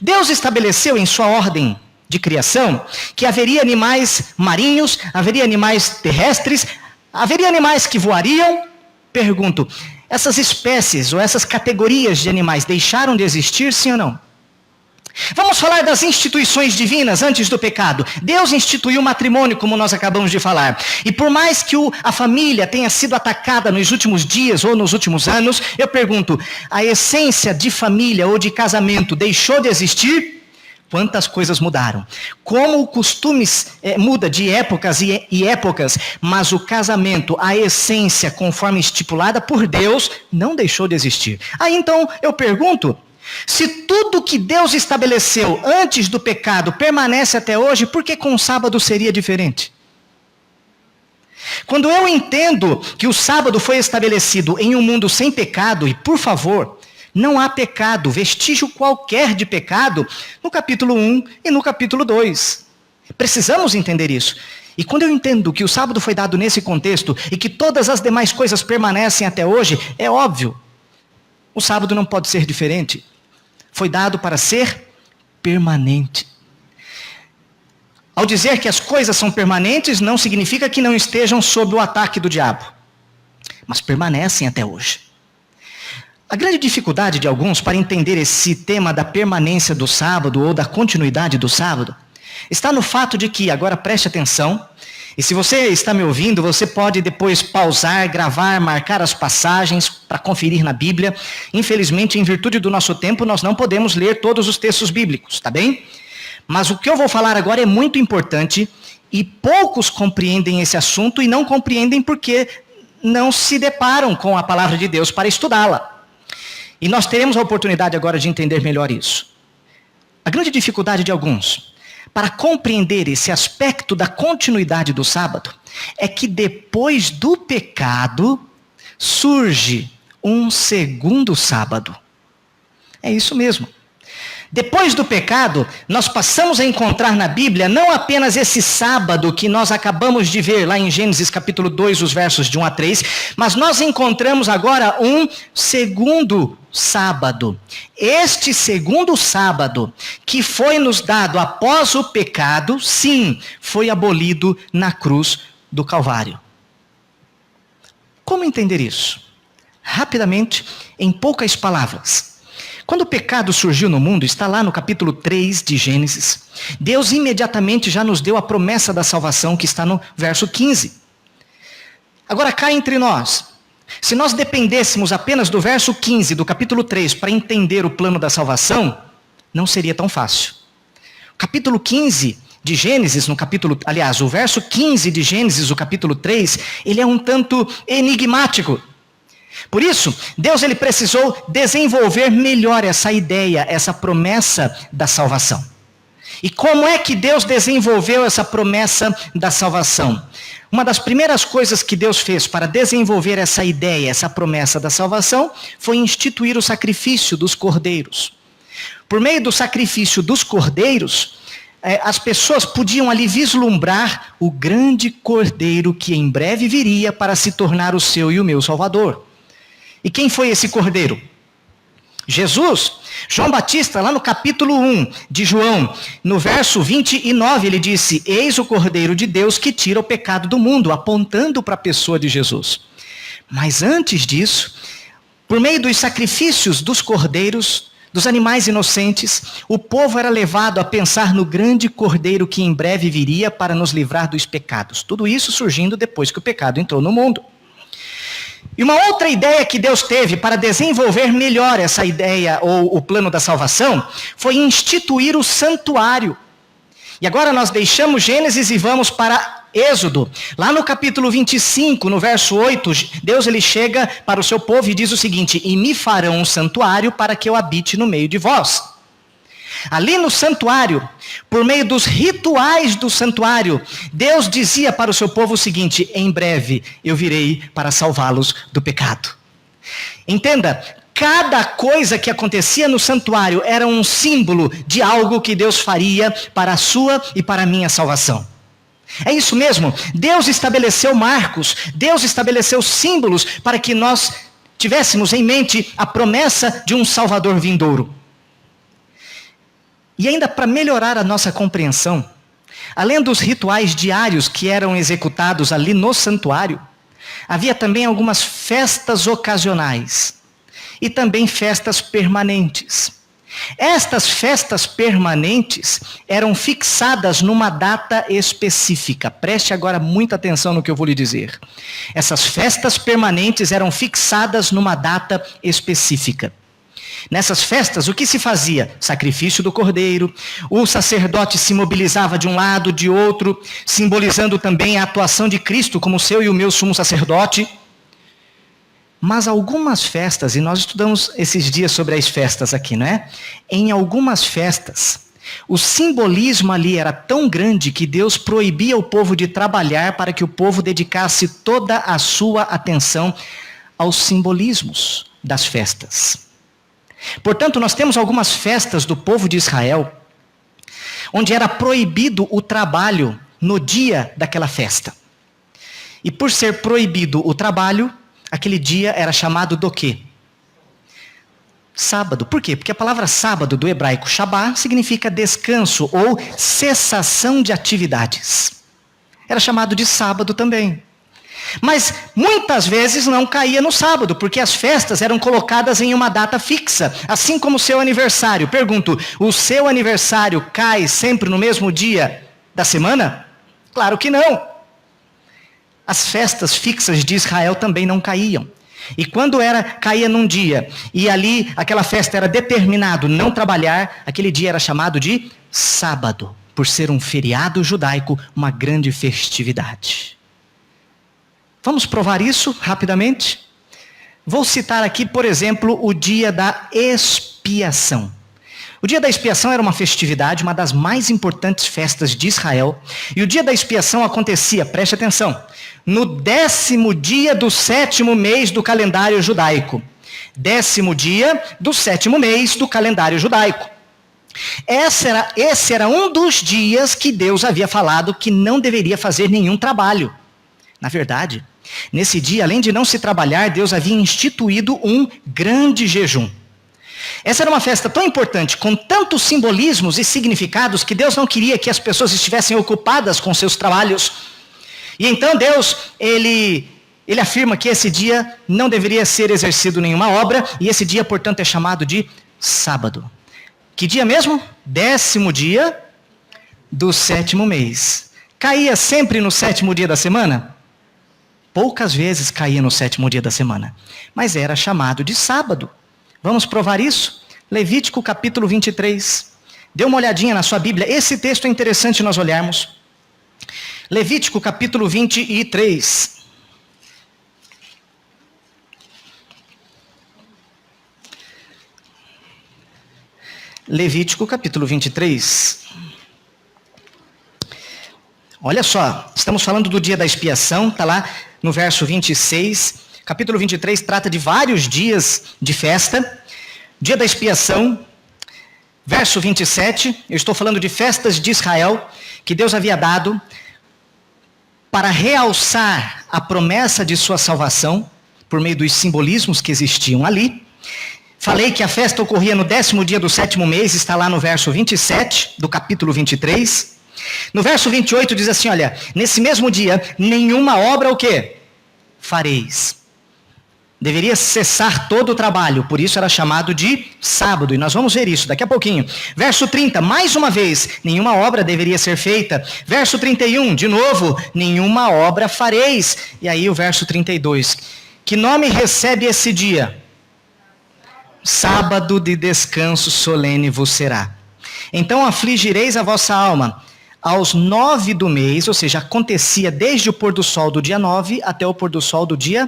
Deus estabeleceu em sua ordem de criação que haveria animais marinhos, haveria animais terrestres, haveria animais que voariam? Pergunto, essas espécies ou essas categorias de animais deixaram de existir, sim ou não? Vamos falar das instituições divinas antes do pecado. Deus instituiu o matrimônio, como nós acabamos de falar. E por mais que a família tenha sido atacada nos últimos dias ou nos últimos anos, eu pergunto, a essência de família ou de casamento deixou de existir? Quantas coisas mudaram. Como o costume muda de épocas e épocas, mas o casamento, a essência conforme estipulada por Deus, não deixou de existir. Aí então eu pergunto, se tudo que Deus estabeleceu antes do pecado permanece até hoje, por que com o sábado seria diferente? Quando eu entendo que o sábado foi estabelecido em um mundo sem pecado, e por favor, não há pecado, vestígio qualquer de pecado, no capítulo 1 e no capítulo 2. Precisamos entender isso. E quando eu entendo que o sábado foi dado nesse contexto e que todas as demais coisas permanecem até hoje, é óbvio, o sábado não pode ser diferente. Foi dado para ser permanente. Ao dizer que as coisas são permanentes, não significa que não estejam sob o ataque do diabo. Mas permanecem até hoje. A grande dificuldade de alguns para entender esse tema da permanência do sábado ou da continuidade do sábado está no fato de que, agora preste atenção, e se você está me ouvindo, você pode depois pausar, gravar, marcar as passagens para conferir na Bíblia. Infelizmente, em virtude do nosso tempo, nós não podemos ler todos os textos bíblicos, tá bem? Mas o que eu vou falar agora é muito importante e poucos compreendem esse assunto e não compreendem porque não se deparam com a palavra de Deus para estudá-la. E nós teremos a oportunidade agora de entender melhor isso. A grande dificuldade de alguns para compreender esse aspecto da continuidade do sábado é que depois do pecado surge um segundo sábado. É isso mesmo. Depois do pecado, nós passamos a encontrar na Bíblia não apenas esse sábado que nós acabamos de ver lá em Gênesis capítulo 2, os versos de 1 a 3, mas nós encontramos agora um segundo sábado. Este segundo sábado, que foi nos dado após o pecado, sim, foi abolido na cruz do Calvário. Como entender isso? Rapidamente, em poucas palavras. Quando o pecado surgiu no mundo, está lá no capítulo 3 de Gênesis, Deus imediatamente já nos deu a promessa da salvação que está no verso 15. Agora cá entre nós, se nós dependêssemos apenas do verso 15 do capítulo 3 para entender o plano da salvação, não seria tão fácil. O capítulo 15 de Gênesis, o verso 15 de Gênesis, o capítulo 3, ele é um tanto enigmático. Por isso, Deus ele precisou desenvolver melhor essa ideia, essa promessa da salvação. E como é que Deus desenvolveu essa promessa da salvação? Uma das primeiras coisas que Deus fez para desenvolver essa ideia, essa promessa da salvação, foi instituir o sacrifício dos cordeiros. Por meio do sacrifício dos cordeiros, as pessoas podiam ali vislumbrar o grande cordeiro que em breve viria para se tornar o seu e o meu Salvador. E quem foi esse cordeiro? Jesus. João Batista, lá no capítulo 1 de João, no verso 29, ele disse: eis o Cordeiro de Deus que tira o pecado do mundo, apontando para a pessoa de Jesus. Mas antes disso, por meio dos sacrifícios dos cordeiros, dos animais inocentes, o povo era levado a pensar no grande cordeiro que em breve viria para nos livrar dos pecados. Tudo isso surgindo depois que o pecado entrou no mundo. E uma outra ideia que Deus teve para desenvolver melhor essa ideia, ou o plano da salvação, foi instituir o santuário. E agora nós deixamos Gênesis e vamos para Êxodo. Lá no capítulo 25, no verso 8, Deus ele chega para o seu povo e diz o seguinte: e me farão um santuário para que eu habite no meio de vós. Ali no santuário, por meio dos rituais do santuário, Deus dizia para o seu povo o seguinte: em breve eu virei para salvá-los do pecado. Entenda, cada coisa que acontecia no santuário era um símbolo de algo que Deus faria para a sua e para a minha salvação. É isso mesmo, Deus estabeleceu marcos, Deus estabeleceu símbolos para que nós tivéssemos em mente a promessa de um Salvador vindouro. E ainda para melhorar a nossa compreensão, além dos rituais diários que eram executados ali no santuário, havia também algumas festas ocasionais e também festas permanentes. Estas festas permanentes eram fixadas numa data específica. Preste agora muita atenção no que eu vou lhe dizer. Essas festas permanentes eram fixadas numa data específica. Nessas festas, o que se fazia? Sacrifício do cordeiro, o sacerdote se mobilizava de um lado, de outro, simbolizando também a atuação de Cristo como seu e o meu sumo sacerdote. Mas algumas festas, e nós estudamos esses dias sobre as festas aqui, não é? Em algumas festas, o simbolismo ali era tão grande que Deus proibia o povo de trabalhar para que o povo dedicasse toda a sua atenção aos simbolismos das festas. Portanto, nós temos algumas festas do povo de Israel, onde era proibido o trabalho no dia daquela festa. E por ser proibido o trabalho, aquele dia era chamado do quê? Sábado. Por quê? Porque a palavra sábado do hebraico shabá significa descanso ou cessação de atividades. Era chamado de sábado também. Mas muitas vezes não caía no sábado, porque as festas eram colocadas em uma data fixa, assim como o seu aniversário. Pergunto, o seu aniversário cai sempre no mesmo dia da semana? Claro que não. As festas fixas de Israel também não caíam. E quando caía num dia, e ali aquela festa era determinado não trabalhar, aquele dia era chamado de sábado, por ser um feriado judaico, uma grande festividade. Vamos provar isso rapidamente? Vou citar aqui, por exemplo, o dia da expiação. O dia da expiação era uma festividade, uma das mais importantes festas de Israel. E o dia da expiação acontecia, preste atenção, no 10º dia do 7º mês do calendário judaico. 10º dia do 7º mês do calendário judaico. Esse era um dos dias que Deus havia falado que não deveria fazer nenhum trabalho. Na verdade, nesse dia, além de não se trabalhar, Deus havia instituído um grande jejum. Essa era uma festa tão importante, com tantos simbolismos e significados, que Deus não queria que as pessoas estivessem ocupadas com seus trabalhos. E então Deus, ele afirma que esse dia não deveria ser exercido nenhuma obra, e esse dia, portanto, é chamado de sábado. Que dia mesmo? 10º dia do 7º mês. Caía sempre no 7º dia da semana? Poucas vezes caía no 7º dia da semana, mas era chamado de sábado. Vamos provar isso? Levítico capítulo 23. Dê uma olhadinha na sua Bíblia. Esse texto é interessante nós olharmos. Levítico capítulo 23. Levítico capítulo 23. Olha só, estamos falando do dia da expiação, está lá no verso 26. Capítulo 23 trata de vários dias de festa. Dia da expiação, verso 27, eu estou falando de festas de Israel, que Deus havia dado para realçar a promessa de sua salvação, por meio dos simbolismos que existiam ali. Falei que a festa ocorria no 10º dia do 7º mês, está lá no verso 27 do capítulo 23. No verso 28 diz assim, olha, nesse mesmo dia, nenhuma obra o quê? Fareis. Deveria cessar todo o trabalho, por isso era chamado de sábado, e nós vamos ver isso daqui a pouquinho. Verso 30, mais uma vez, nenhuma obra deveria ser feita. Verso 31, de novo, nenhuma obra fareis. E aí o verso 32, que nome recebe esse dia? Sábado de descanso solene vos será. Então afligireis a vossa alma aos 9 do mês, ou seja, acontecia desde o pôr do sol do dia 9 até o pôr do sol do dia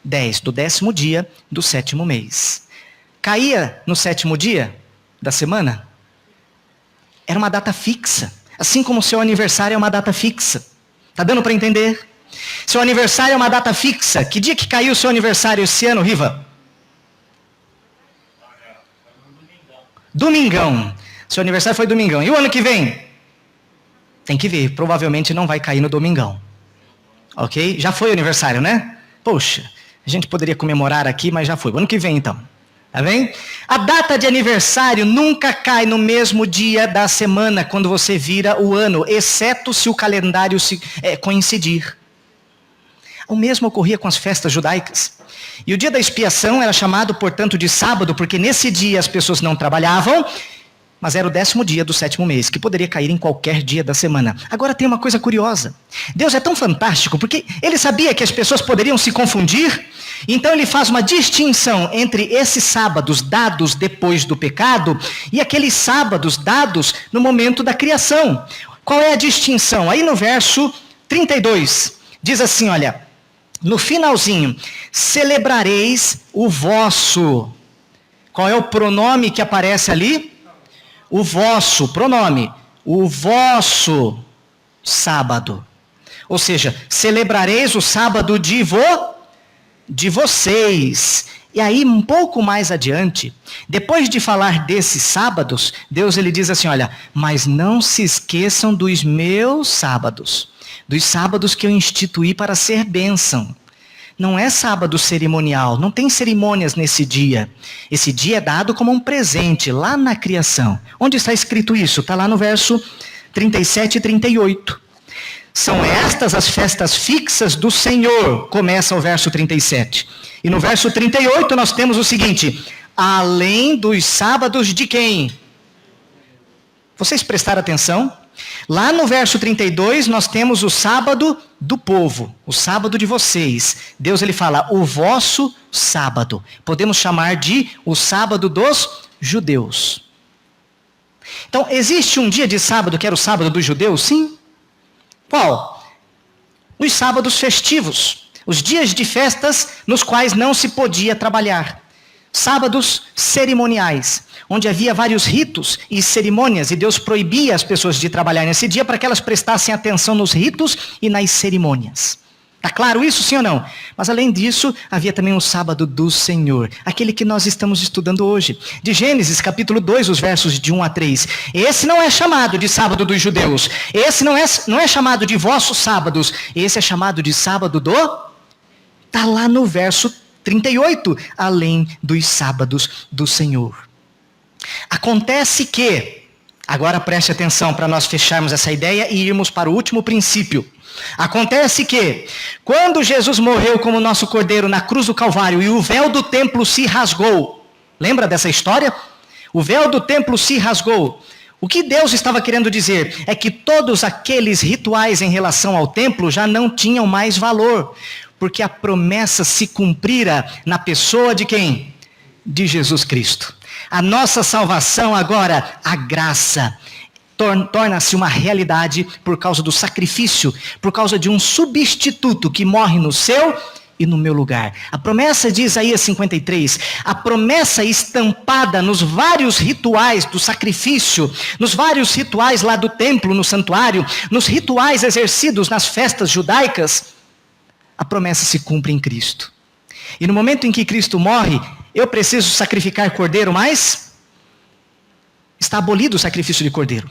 10, do 10º dia do 7º mês. Caía no 7º dia da semana? Era uma data fixa. Assim como o seu aniversário é uma data fixa. Está dando para entender? Seu aniversário é uma data fixa. Que dia que caiu o seu aniversário esse ano, Riva? Domingão. Seu aniversário foi domingão. E o ano que vem? Tem que ver. Provavelmente não vai cair no domingão. Ok? Já foi o aniversário, né? Poxa. A gente poderia comemorar aqui, mas já foi. Ano que vem, então. Tá bem? A data de aniversário nunca cai no mesmo dia da semana, quando você vira o ano, exceto se o calendário coincidir. O mesmo ocorria com as festas judaicas. E o dia da expiação era chamado, portanto, de sábado, porque nesse dia as pessoas não trabalhavam, mas era o 10º dia do 7º mês, que poderia cair em qualquer dia da semana. Agora tem uma coisa curiosa. Deus é tão fantástico, porque ele sabia que as pessoas poderiam se confundir, então ele faz uma distinção entre esses sábados dados depois do pecado e aqueles sábados dados no momento da criação. Qual é a distinção? Aí no verso 32, diz assim, olha, no finalzinho, celebrareis o vosso. Qual é o pronome que aparece ali? O vosso, pronome, o vosso sábado. Ou seja, celebrareis o sábado de vocês. E aí, um pouco mais adiante, depois de falar desses sábados, Deus ele diz assim, olha, mas não se esqueçam dos meus sábados, dos sábados que eu instituí para ser bênção. Não é sábado cerimonial, não tem cerimônias nesse dia. Esse dia é dado como um presente lá na criação. Onde está escrito isso? Está lá no verso 37 e 38. São estas as festas fixas do Senhor, começa o verso 37. E no verso 38 nós temos o seguinte, além dos sábados de quem? Vocês prestaram atenção? Lá no verso 32 nós temos o sábado do povo, o sábado de vocês. Deus ele fala, o vosso sábado. Podemos chamar de o sábado dos judeus. Então, existe um dia de sábado que era o sábado dos judeus? Sim. Qual? Os sábados festivos, os dias de festas nos quais não se podia trabalhar. Sábados cerimoniais, onde havia vários ritos e cerimônias, e Deus proibia as pessoas de trabalhar nesse dia para que elas prestassem atenção nos ritos e nas cerimônias. Está claro isso, sim ou não? Mas além disso, havia também o sábado do Senhor, aquele que nós estamos estudando hoje. De Gênesis, capítulo 2, os versos de 1 a 3. Esse não é chamado de sábado dos judeus. Esse não é chamado de vossos sábados. Esse é chamado de sábado do... Está lá no verso 38, além dos sábados do Senhor. Acontece que, agora preste atenção para nós fecharmos essa ideia e irmos para o último princípio. Acontece que, quando Jesus morreu como nosso cordeiro na cruz do Calvário e o véu do templo se rasgou, lembra dessa história? O véu do templo se rasgou. O que Deus estava querendo dizer é que todos aqueles rituais em relação ao templo já não tinham mais valor, porque a promessa se cumprira na pessoa de quem? De Jesus Cristo. A nossa salvação agora, a graça, torna-se uma realidade por causa do sacrifício, por causa de um substituto que morre no seu e no meu lugar. A promessa de Isaías 53, a promessa estampada nos vários rituais do sacrifício, nos vários rituais lá do templo, no santuário, nos rituais exercidos nas festas judaicas, a promessa se cumpre em Cristo. E no momento em que Cristo morre, eu preciso sacrificar cordeiro, mas está abolido o sacrifício de cordeiro.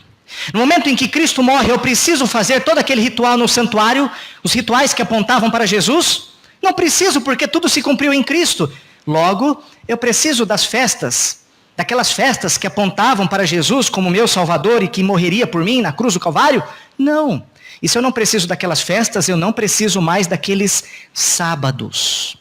No momento em que Cristo morre, eu preciso fazer todo aquele ritual no santuário, os rituais que apontavam para Jesus? Não preciso, porque tudo se cumpriu em Cristo. Logo, eu preciso das festas, daquelas festas que apontavam para Jesus como meu Salvador e que morreria por mim na cruz do Calvário? Não. E se eu não preciso daquelas festas, eu não preciso mais daqueles sábados.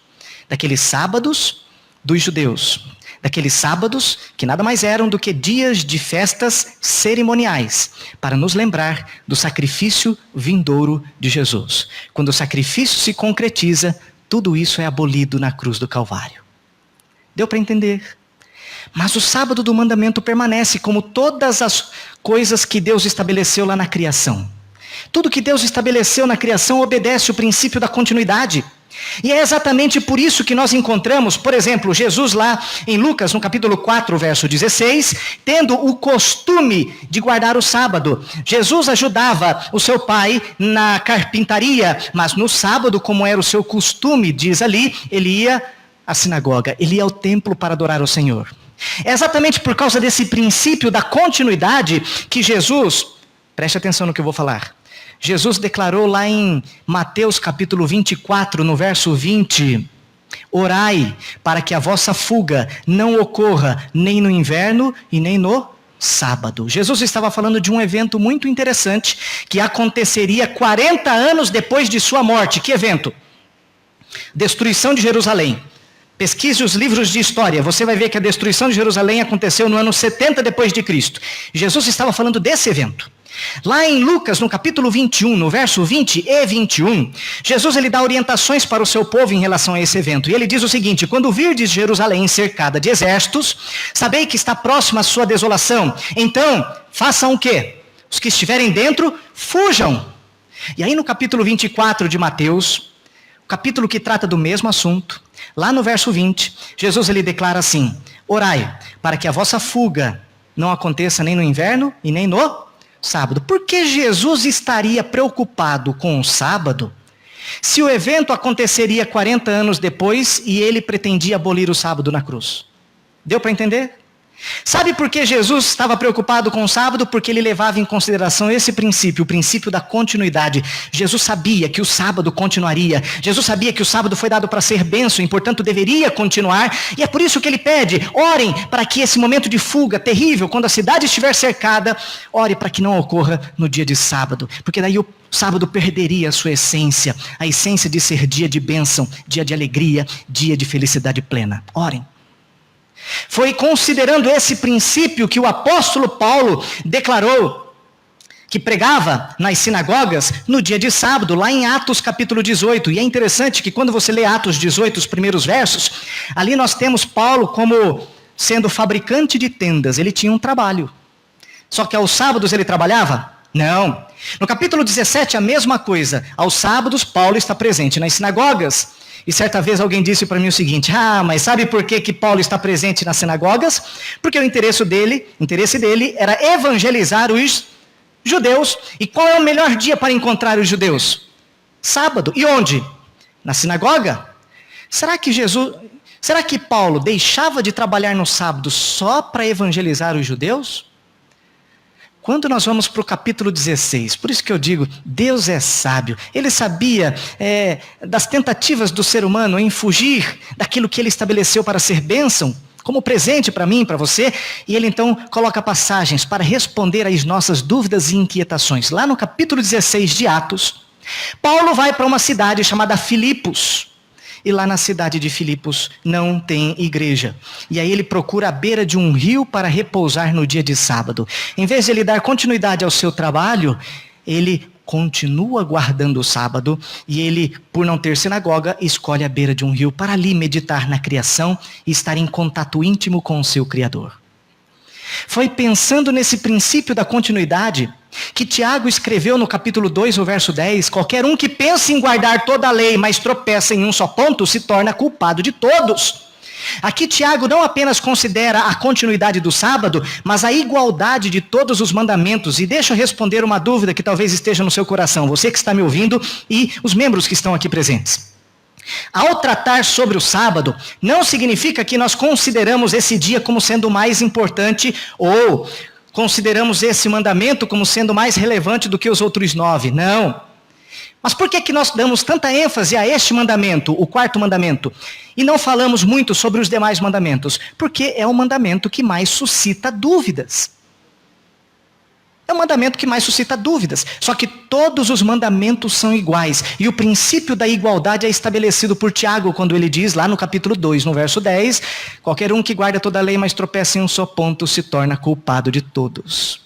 Daqueles sábados dos judeus. Daqueles sábados que nada mais eram do que dias de festas cerimoniais, para nos lembrar do sacrifício vindouro de Jesus. Quando o sacrifício se concretiza, tudo isso é abolido na cruz do Calvário. Deu para entender? Mas o sábado do mandamento permanece como todas as coisas que Deus estabeleceu lá na criação. Tudo que Deus estabeleceu na criação obedece o princípio da continuidade. E é exatamente por isso que nós encontramos, por exemplo, Jesus lá em Lucas, no capítulo 4, verso 16, tendo o costume de guardar o sábado. Jesus ajudava o seu pai na carpintaria, mas no sábado, como era o seu costume, diz ali, ele ia à sinagoga, ele ia ao templo para adorar o Senhor. É exatamente por causa desse princípio da continuidade que Jesus, preste atenção no que eu vou falar, Jesus declarou lá em Mateus capítulo 24, no verso 20, orai para que a vossa fuga não ocorra nem no inverno e nem no sábado. Jesus estava falando de um evento muito interessante que aconteceria 40 anos depois de sua morte. Que evento? Destruição de Jerusalém. Pesquise os livros de história, você vai ver que a destruição de Jerusalém aconteceu no ano 70 depois de Cristo. Jesus estava falando desse evento. Lá em Lucas, no capítulo 21, no verso 20 e 21, Jesus ele dá orientações para o seu povo em relação a esse evento. E ele diz o seguinte: quando virdes Jerusalém cercada de exércitos, sabei que está próxima a sua desolação. Então, façam o quê? Os que estiverem dentro, fujam. E aí no capítulo 24 de Mateus, o capítulo que trata do mesmo assunto, lá no verso 20, Jesus ele declara assim: orai para que a vossa fuga não aconteça nem no inverno e nem no sábado. Por que Jesus estaria preocupado com o sábado se o evento aconteceria 40 anos depois e ele pretendia abolir o sábado na cruz? Deu para entender? Sabe por que Jesus estava preocupado com o sábado? Porque ele levava em consideração esse princípio, o princípio da continuidade. Jesus sabia que o sábado continuaria. Jesus sabia que o sábado foi dado para ser bênção e, portanto, deveria continuar. E é por isso que ele pede, orem para que esse momento de fuga terrível, quando a cidade estiver cercada, ore para que não ocorra no dia de sábado. Porque daí o sábado perderia a sua essência, a essência de ser dia de bênção, dia de alegria, dia de felicidade plena. Orem. Foi considerando esse princípio que o apóstolo Paulo declarou, que pregava nas sinagogas no dia de sábado, lá em Atos capítulo 18. E é interessante que quando você lê Atos 18, os primeiros versos, ali nós temos Paulo como sendo fabricante de tendas. Ele tinha um trabalho. Só que aos sábados ele trabalhava? Não. No capítulo 17, a mesma coisa. Aos sábados, Paulo está presente nas sinagogas. E certa vez alguém disse para mim o seguinte: mas sabe por que Paulo está presente nas sinagogas? Porque o interesse dele era evangelizar os judeus. E qual é o melhor dia para encontrar os judeus? Sábado. E onde? Na sinagoga. Será que Paulo deixava de trabalhar no sábado só para evangelizar os judeus? Quando nós vamos para o capítulo 16, por isso que eu digo, Deus é sábio. Ele sabia das tentativas do ser humano em fugir daquilo que ele estabeleceu para ser bênção, como presente para mim, para você, e ele então coloca passagens para responder às nossas dúvidas e inquietações. Lá no capítulo 16 de Atos, Paulo vai para uma cidade chamada Filipos. E lá na cidade de Filipos não tem igreja. E aí ele procura a beira de um rio para repousar no dia de sábado. Em vez de ele dar continuidade ao seu trabalho, ele continua guardando o sábado. E ele, por não ter sinagoga, escolhe a beira de um rio para ali meditar na criação e estar em contato íntimo com o seu Criador. Foi pensando nesse princípio da continuidade que Tiago escreveu no capítulo 2, o verso 10, qualquer um que pense em guardar toda a lei, mas tropeça em um só ponto, se torna culpado de todos. Aqui Tiago não apenas considera a continuidade do sábado, mas a igualdade de todos os mandamentos. E deixa eu responder uma dúvida que talvez esteja no seu coração, você que está me ouvindo e os membros que estão aqui presentes. Ao tratar sobre o sábado, não significa que nós consideramos esse dia como sendo mais importante ou consideramos esse mandamento como sendo mais relevante do que os outros 9. Não. Mas por que nós damos tanta ênfase a este mandamento, o quarto mandamento, e não falamos muito sobre os demais mandamentos? Porque é o mandamento que mais suscita dúvidas. É o mandamento que mais suscita dúvidas. Só que todos os mandamentos são iguais. E o princípio da igualdade é estabelecido por Tiago, quando ele diz, lá no capítulo 2, no verso 10, qualquer um que guarda toda a lei, mas tropeça em um só ponto, se torna culpado de todos.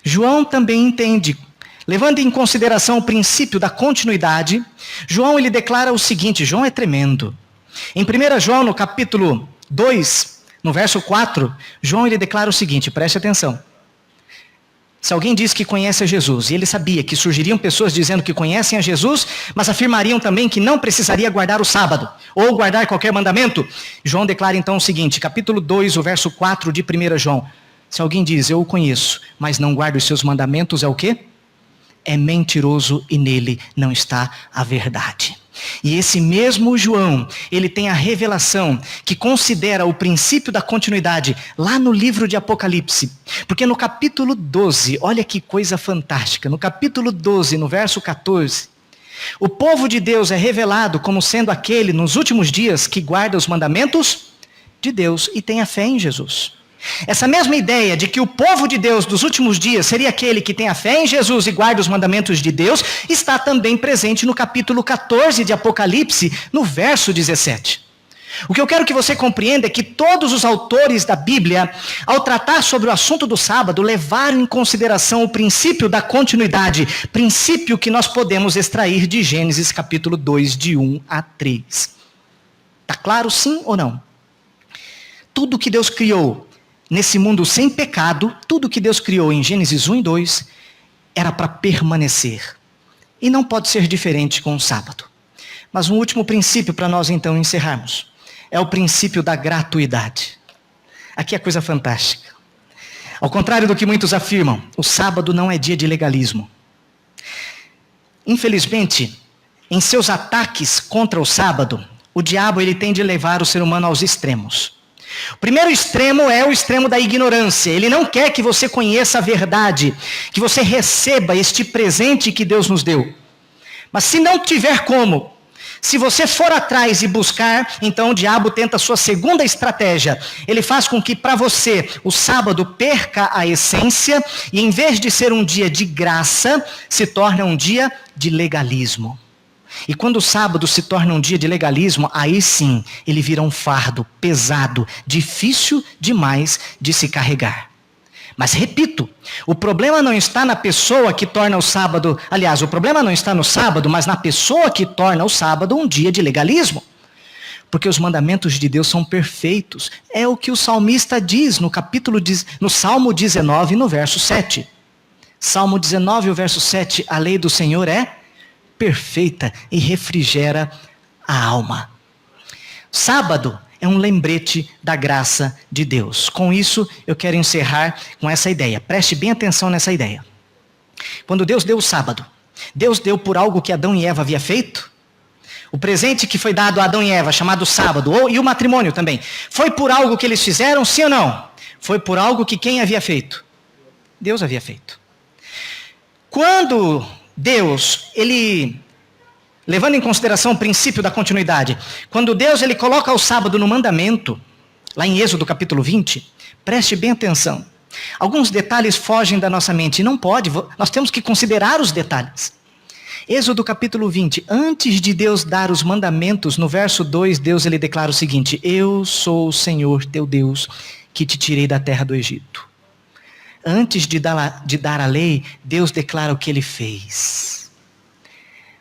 João também entende, levando em consideração o princípio da continuidade, João ele declara o seguinte, João é tremendo. Em 1 João, no capítulo 2, no verso 4, João ele declara o seguinte, preste atenção. Se alguém diz que conhece a Jesus, e ele sabia que surgiriam pessoas dizendo que conhecem a Jesus, mas afirmariam também que não precisaria guardar o sábado, ou guardar qualquer mandamento, João declara então o seguinte, capítulo 2, o verso 4 de 1 João. Se alguém diz, eu o conheço, mas não guarda os seus mandamentos, é o quê? É mentiroso e nele não está a verdade. E esse mesmo João, ele tem a revelação que considera o princípio da continuidade lá no livro de Apocalipse. Porque no capítulo 12, olha que coisa fantástica, no capítulo 12, no verso 14, o povo de Deus é revelado como sendo aquele nos últimos dias que guarda os mandamentos de Deus e tem a fé em Jesus. Essa mesma ideia de que o povo de Deus dos últimos dias seria aquele que tem a fé em Jesus e guarda os mandamentos de Deus, está também presente no capítulo 14 de Apocalipse, no verso 17. O que eu quero que você compreenda é que todos os autores da Bíblia, ao tratar sobre o assunto do sábado, levaram em consideração o princípio da continuidade, princípio que nós podemos extrair de Gênesis capítulo 2, de 1 a 3. Está claro, sim ou não? Tudo que Deus criou nesse mundo sem pecado, tudo que Deus criou em Gênesis 1 e 2 era para permanecer. E não pode ser diferente com o sábado. Mas um último princípio para nós então encerrarmos. É o princípio da gratuidade. Aqui é coisa fantástica. Ao contrário do que muitos afirmam, o sábado não é dia de legalismo. Infelizmente, em seus ataques contra o sábado, o diabo ele tende a levar o ser humano aos extremos. O primeiro extremo é o extremo da ignorância. Ele não quer que você conheça a verdade, que você receba este presente que Deus nos deu. Mas se não tiver como, se você for atrás e buscar, então o diabo tenta a sua segunda estratégia. Ele faz com que para você o sábado perca a essência e em vez de ser um dia de graça, se torne um dia de legalismo. E quando o sábado se torna um dia de legalismo, aí sim, ele vira um fardo pesado, difícil demais de se carregar. Mas repito, o problema não está na pessoa que torna o sábado, aliás, o problema não está no sábado, mas na pessoa que torna o sábado um dia de legalismo. Porque os mandamentos de Deus são perfeitos. É o que o salmista diz no Salmo 19, no verso 7. Salmo 19, o verso 7, a lei do Senhor é perfeita e refrigera a alma. Sábado é um lembrete da graça de Deus. Com isso, eu quero encerrar com essa ideia. Preste bem atenção nessa ideia. Quando Deus deu o sábado, Deus deu por algo que Adão e Eva haviam feito? O presente que foi dado a Adão e Eva, chamado sábado, e o matrimônio também, foi por algo que eles fizeram, sim ou não? Foi por algo que quem havia feito? Deus havia feito. Quando Deus, ele, levando em consideração o princípio da continuidade, quando Deus ele coloca o sábado no mandamento, lá em Êxodo capítulo 20, preste bem atenção. Alguns detalhes fogem da nossa mente, e não pode, nós temos que considerar os detalhes. Êxodo capítulo 20, antes de Deus dar os mandamentos, no verso 2, Deus ele declara o seguinte: eu sou o Senhor teu Deus, que te tirei da terra do Egito. Antes de dar a lei, Deus declara o que ele fez.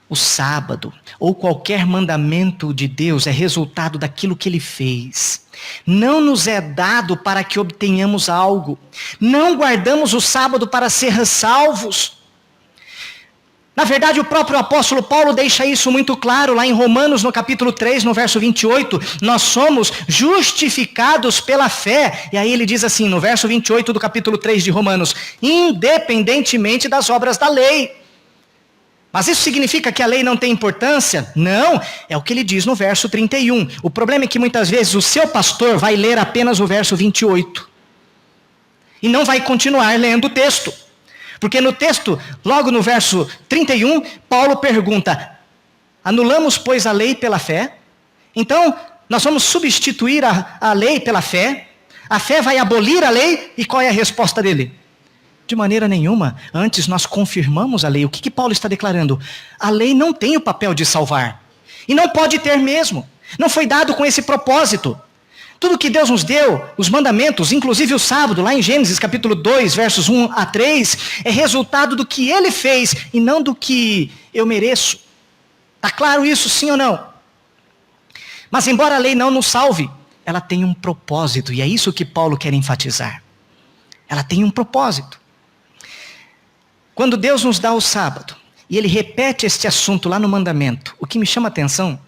O sábado, ou qualquer mandamento de Deus, é resultado daquilo que Ele fez. Não nos é dado para que obtenhamos algo. Não guardamos o sábado para ser salvos. Na verdade, o próprio apóstolo Paulo deixa isso muito claro lá em Romanos, no capítulo 3, no verso 28. Nós somos justificados pela fé. E aí ele diz assim, no verso 28 do capítulo 3 de Romanos, independentemente das obras da lei. Mas isso significa que a lei não tem importância? Não, é o que ele diz no verso 31. O problema é que muitas vezes o seu pastor vai ler apenas o verso 28. E não vai continuar lendo o texto. Porque no texto, logo no verso 31, Paulo pergunta, anulamos, pois, a lei pela fé? Então, nós vamos substituir a lei pela fé? A fé vai abolir a lei? E qual é a resposta dele? De maneira nenhuma. Antes nós confirmamos a lei. O que Paulo está declarando? A lei não tem o papel de salvar. E não pode ter mesmo. Não foi dado com esse propósito. Tudo que Deus nos deu, os mandamentos, inclusive o sábado, lá em Gênesis capítulo 2, versos 1 a 3, é resultado do que Ele fez e não do que eu mereço. Está claro isso, sim ou não? Mas embora a lei não nos salve, ela tem um propósito, e é isso que Paulo quer enfatizar. Ela tem um propósito. Quando Deus nos dá o sábado, e Ele repete este assunto lá no mandamento, o que me chama a atenção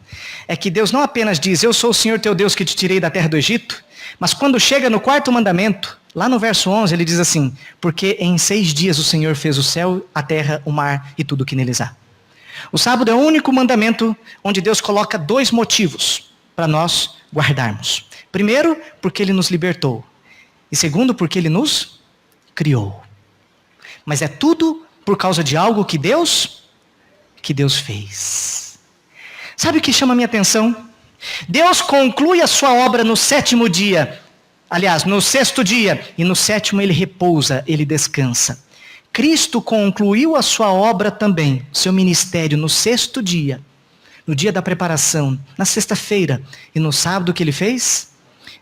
é que Deus não apenas diz, eu sou o Senhor teu Deus que te tirei da terra do Egito, mas quando chega no quarto mandamento, lá no verso 11, Ele diz assim, porque em 6 dias o Senhor fez o céu, a terra, o mar e tudo o que neles há. O sábado é o único mandamento onde Deus coloca 2 motivos para nós guardarmos. Primeiro, porque Ele nos libertou. E segundo, porque Ele nos criou. Mas é tudo por causa de algo que Deus fez. Sabe o que chama a minha atenção? Deus conclui a sua obra no 7º dia. Aliás, no 6º dia. E no 7º Ele repousa, Ele descansa. Cristo concluiu a sua obra também, seu ministério, no 6º dia. No dia da preparação, na sexta-feira. E no sábado o que Ele fez?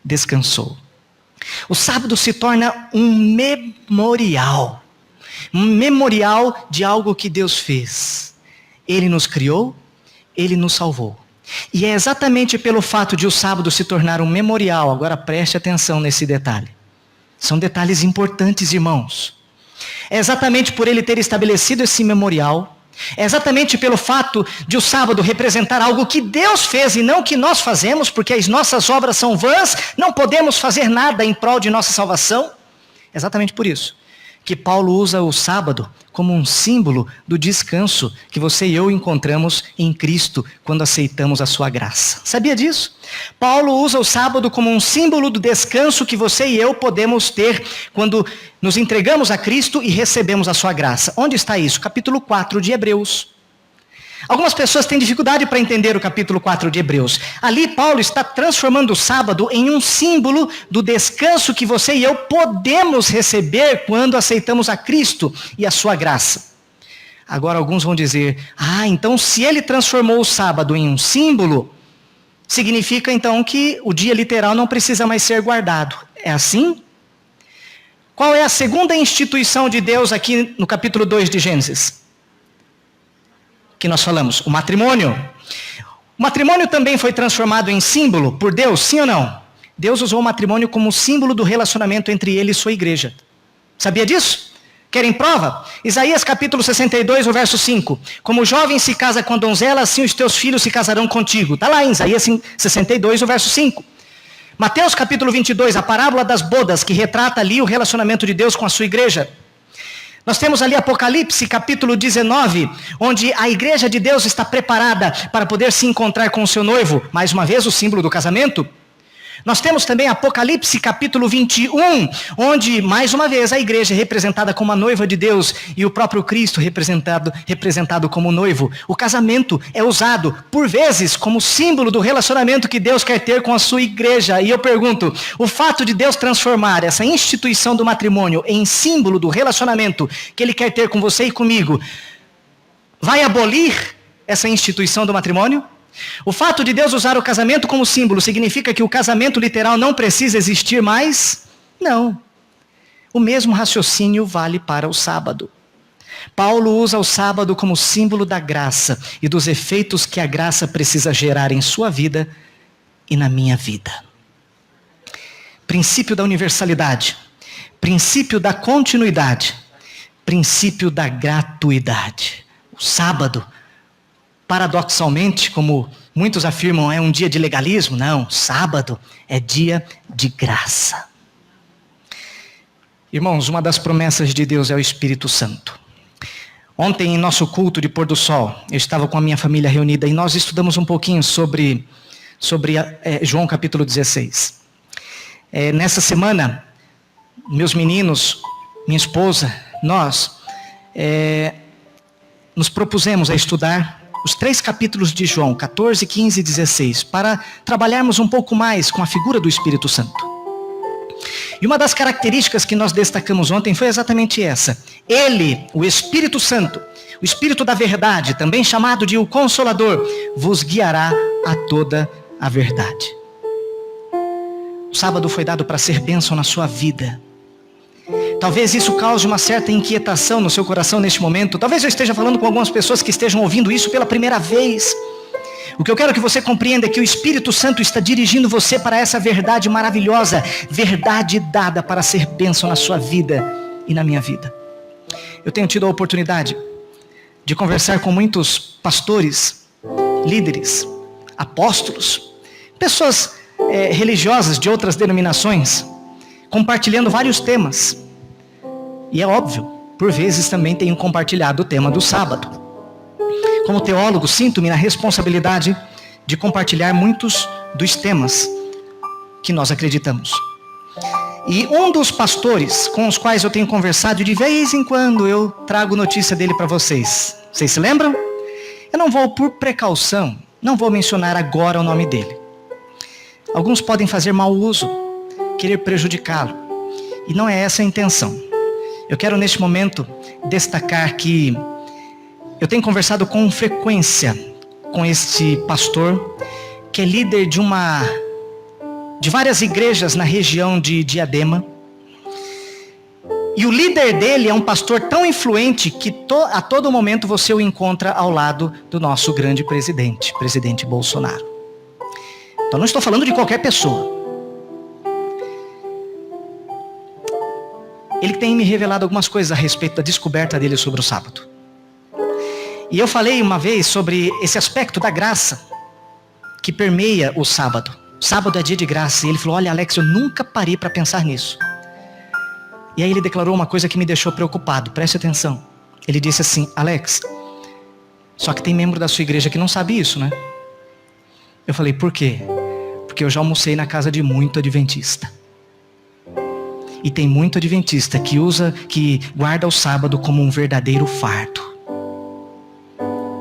Descansou. O sábado se torna um memorial. Um memorial de algo que Deus fez. Ele nos criou, Ele nos salvou. E é exatamente pelo fato de o sábado se tornar um memorial, agora preste atenção nesse detalhe. São detalhes importantes, irmãos. É exatamente por Ele ter estabelecido esse memorial, é exatamente pelo fato de o sábado representar algo que Deus fez e não que nós fazemos, porque as nossas obras são vãs, não podemos fazer nada em prol de nossa salvação. É exatamente por isso que Paulo usa o sábado como um símbolo do descanso que você e eu encontramos em Cristo quando aceitamos a sua graça. Sabia disso? Paulo usa o sábado como um símbolo do descanso que você e eu podemos ter quando nos entregamos a Cristo e recebemos a sua graça. Onde está isso? Capítulo 4 de Hebreus. Algumas pessoas têm dificuldade para entender o capítulo 4 de Hebreus. Ali Paulo está transformando o sábado em um símbolo do descanso que você e eu podemos receber quando aceitamos a Cristo e a sua graça. Agora alguns vão dizer, então se ele transformou o sábado em um símbolo, significa então que o dia literal não precisa mais ser guardado. É assim? Qual é a segunda instituição de Deus aqui no capítulo 2 de Gênesis? Que nós falamos, o matrimônio. O matrimônio também foi transformado em símbolo por Deus, sim ou não? Deus usou o matrimônio como símbolo do relacionamento entre Ele e sua igreja. Sabia disso? Querem prova? Isaías capítulo 62, o verso 5. Como o jovem se casa com a donzela, assim os teus filhos se casarão contigo. Está lá em Isaías 62, o verso 5. Mateus capítulo 22, a parábola das bodas, que retrata ali o relacionamento de Deus com a sua igreja. Nós temos ali Apocalipse, capítulo 19, onde a igreja de Deus está preparada para poder se encontrar com o seu noivo, mais uma vez o símbolo do casamento. Nós temos também Apocalipse, capítulo 21, onde, mais uma vez, a igreja é representada como a noiva de Deus e o próprio Cristo representado como noivo. O casamento é usado, por vezes, como símbolo do relacionamento que Deus quer ter com a sua igreja. E eu pergunto, o fato de Deus transformar essa instituição do matrimônio em símbolo do relacionamento que Ele quer ter com você e comigo, vai abolir essa instituição do matrimônio? O fato de Deus usar o casamento como símbolo significa que o casamento literal não precisa existir mais? Não. O mesmo raciocínio vale para o sábado. Paulo usa o sábado como símbolo da graça e dos efeitos que a graça precisa gerar em sua vida e na minha vida. Princípio da universalidade, princípio da continuidade, princípio da gratuidade. O sábado, paradoxalmente, como muitos afirmam, é um dia de legalismo. Não, sábado é dia de graça. Irmãos, uma das promessas de Deus é o Espírito Santo. Ontem, em nosso culto de pôr do sol, eu estava com a minha família reunida e nós estudamos um pouquinho sobre João capítulo 16. Nessa semana, meus meninos, minha esposa, nós nos propusemos a estudar os 3 capítulos de João, 14, 15 e 16, para trabalharmos um pouco mais com a figura do Espírito Santo. E uma das características que nós destacamos ontem foi exatamente essa. Ele, o Espírito Santo, o Espírito da verdade, também chamado de o Consolador, vos guiará a toda a verdade. O sábado foi dado para ser bênção na sua vida. Talvez isso cause uma certa inquietação no seu coração neste momento. Talvez eu esteja falando com algumas pessoas que estejam ouvindo isso pela primeira vez. O que eu quero que você compreenda é que o Espírito Santo está dirigindo você para essa verdade maravilhosa, verdade dada para ser bênção na sua vida e na minha vida. Eu tenho tido a oportunidade de conversar com muitos pastores, líderes, apóstolos, pessoas religiosas de outras denominações, compartilhando vários temas. E é óbvio, por vezes também tenho compartilhado o tema do sábado. Como teólogo, sinto-me na responsabilidade de compartilhar muitos dos temas que nós acreditamos. E um dos pastores com os quais eu tenho conversado, de vez em quando eu trago notícia dele para vocês. Vocês se lembram? Eu não vou, por precaução, não vou mencionar agora o nome dele. Alguns podem fazer mau uso, querer prejudicá-lo. E não é essa a intenção. Eu quero neste momento destacar que eu tenho conversado com frequência com este pastor, que é líder de várias igrejas na região de Diadema. E o líder dele é um pastor tão influente que a todo momento você o encontra ao lado do nosso grande presidente Bolsonaro. Então não estou falando de qualquer pessoa. Ele tem me revelado algumas coisas a respeito da descoberta dele sobre o sábado. E eu falei uma vez sobre esse aspecto da graça que permeia o sábado. Sábado é dia de graça. E ele falou: olha, Alex, eu nunca parei para pensar nisso. E aí ele declarou uma coisa que me deixou preocupado. Preste atenção. Ele disse assim: Alex, só que tem membro da sua igreja que não sabe isso, né? Eu falei: por quê? Porque eu já almocei na casa de muito adventista. E tem muito adventista que guarda o sábado como um verdadeiro fardo.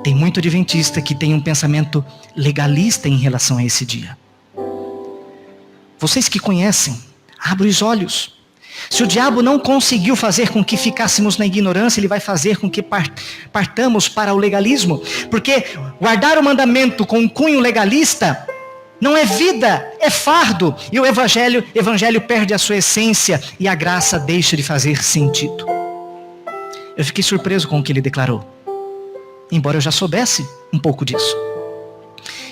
Tem muito adventista que tem um pensamento legalista em relação a esse dia. Vocês que conhecem, abrem os olhos. Se o diabo não conseguiu fazer com que ficássemos na ignorância, ele vai fazer com que partamos para o legalismo. Porque guardar o mandamento com um cunho legalista não é vida, é fardo. E o evangelho perde a sua essência e a graça deixa de fazer sentido. Eu fiquei surpreso com o que ele declarou. Embora eu já soubesse um pouco disso.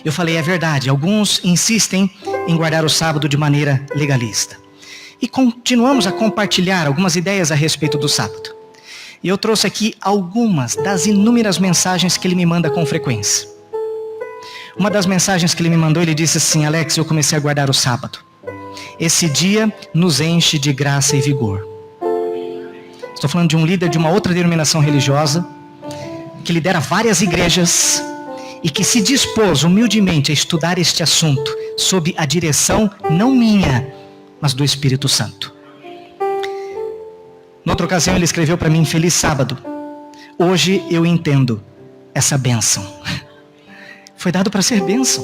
Eu falei: é verdade, alguns insistem em guardar o sábado de maneira legalista. E continuamos a compartilhar algumas ideias a respeito do sábado. E eu trouxe aqui algumas das inúmeras mensagens que ele me manda com frequência. Uma das mensagens que ele me mandou, ele disse assim: Alex, eu comecei a guardar o sábado. Esse dia nos enche de graça e vigor. Estou falando de um líder de uma outra denominação religiosa, que lidera várias igrejas e que se dispôs humildemente a estudar este assunto sob a direção não minha, mas do Espírito Santo. Noutra ocasião ele escreveu para mim: feliz sábado. Hoje eu entendo essa bênção. Foi dado para ser bênção.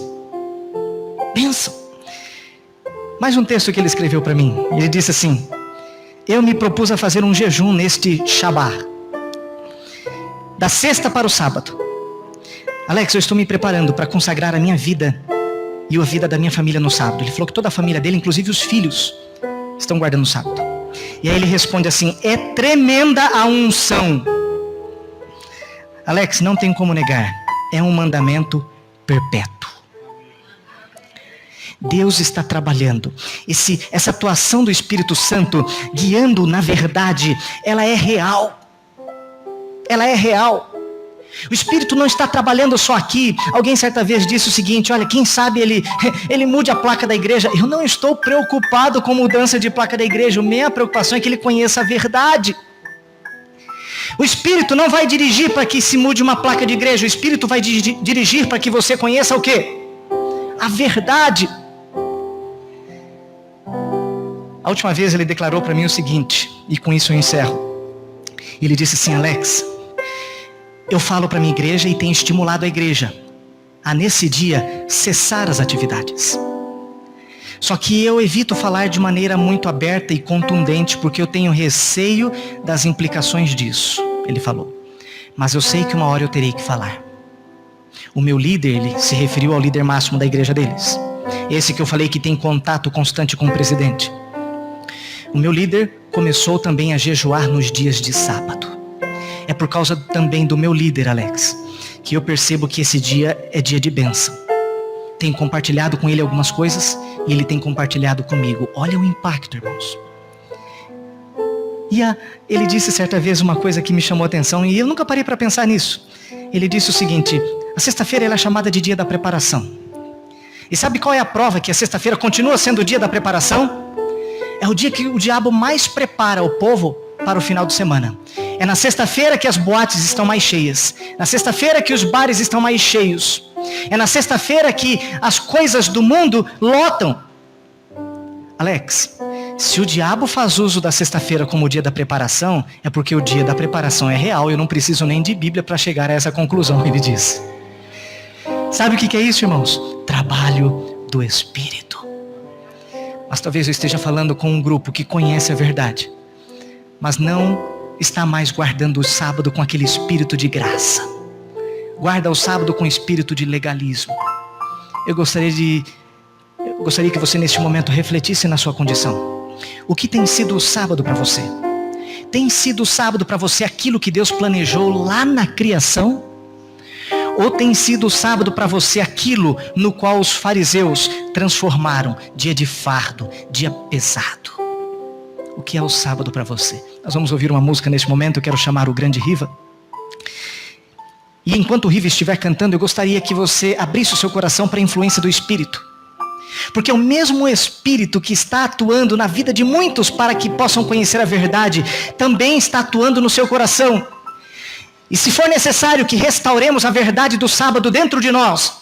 Bênção. Mais um texto que ele escreveu para mim. Ele disse assim: eu me propus a fazer um jejum neste Shabat, da sexta para o sábado. Alex, eu estou me preparando para consagrar a minha vida e a vida da minha família no sábado. Ele falou que toda a família dele, inclusive os filhos, estão guardando o sábado. E aí ele responde assim: é tremenda a unção Alex, não tem como negar. É um mandamento perpétuo. Deus está trabalhando. Essa atuação do Espírito Santo, guiando na verdade, ela é real. Ela é real. O Espírito não está trabalhando só aqui. Alguém certa vez disse o seguinte: olha, quem sabe ele mude a placa da igreja. Eu não estou preocupado com mudança de placa da igreja. A minha preocupação é que ele conheça a verdade. O Espírito não vai dirigir para que se mude uma placa de igreja. O Espírito vai dirigir para que você conheça o quê? A verdade. A última vez ele declarou para mim o seguinte, e com isso eu encerro. Ele disse assim: Alex, eu falo para minha igreja e tenho estimulado a igreja a nesse dia cessar as atividades. Só que eu evito falar de maneira muito aberta e contundente porque eu tenho receio das implicações disso, ele falou. Mas eu sei que uma hora eu terei que falar. O meu líder, ele se referiu ao líder máximo da igreja deles. Esse que eu falei que tem contato constante com o presidente. O meu líder começou também a jejuar nos dias de sábado. É por causa também do meu líder, Alex, que eu percebo que esse dia é dia de bênção. Tenho compartilhado com ele algumas coisas e ele tem compartilhado comigo. Olha o impacto, irmãos. E ele disse certa vez uma coisa que me chamou a atenção e eu nunca parei para pensar nisso. Ele disse o seguinte: a sexta-feira ela é chamada de dia da preparação. E sabe qual é a prova que a sexta-feira continua sendo o dia da preparação? É o dia que o diabo mais prepara o povo para o final de semana. É na sexta-feira que as boates estão mais cheias. Na sexta-feira que os bares estão mais cheios. É na sexta-feira que as coisas do mundo lotam. Alex, se o diabo faz uso da sexta-feira como o dia da preparação, é porque o dia da preparação é real. Eu não preciso nem de Bíblia para chegar a essa conclusão, ele diz. Sabe o que é isso, irmãos? Trabalho do Espírito. Mas talvez eu esteja falando com um grupo que conhece a verdade, mas não está mais guardando o sábado com aquele espírito de graça. Guarda o sábado com espírito de legalismo. Eu gostaria que você neste momento refletisse na sua condição. O que tem sido o sábado para você? Tem sido o sábado para você aquilo que Deus planejou lá na criação? Ou tem sido o sábado para você aquilo no qual os fariseus transformaram dia de fardo, dia pesado? O que é o sábado para você? Nós vamos ouvir uma música neste momento. Eu quero chamar o grande Riva. E enquanto o Riva estiver cantando, eu gostaria que você abrisse o seu coração para a influência do Espírito. Porque é o mesmo Espírito que está atuando na vida de muitos para que possam conhecer a verdade, também está atuando no seu coração. E se for necessário que restauremos a verdade do sábado dentro de nós,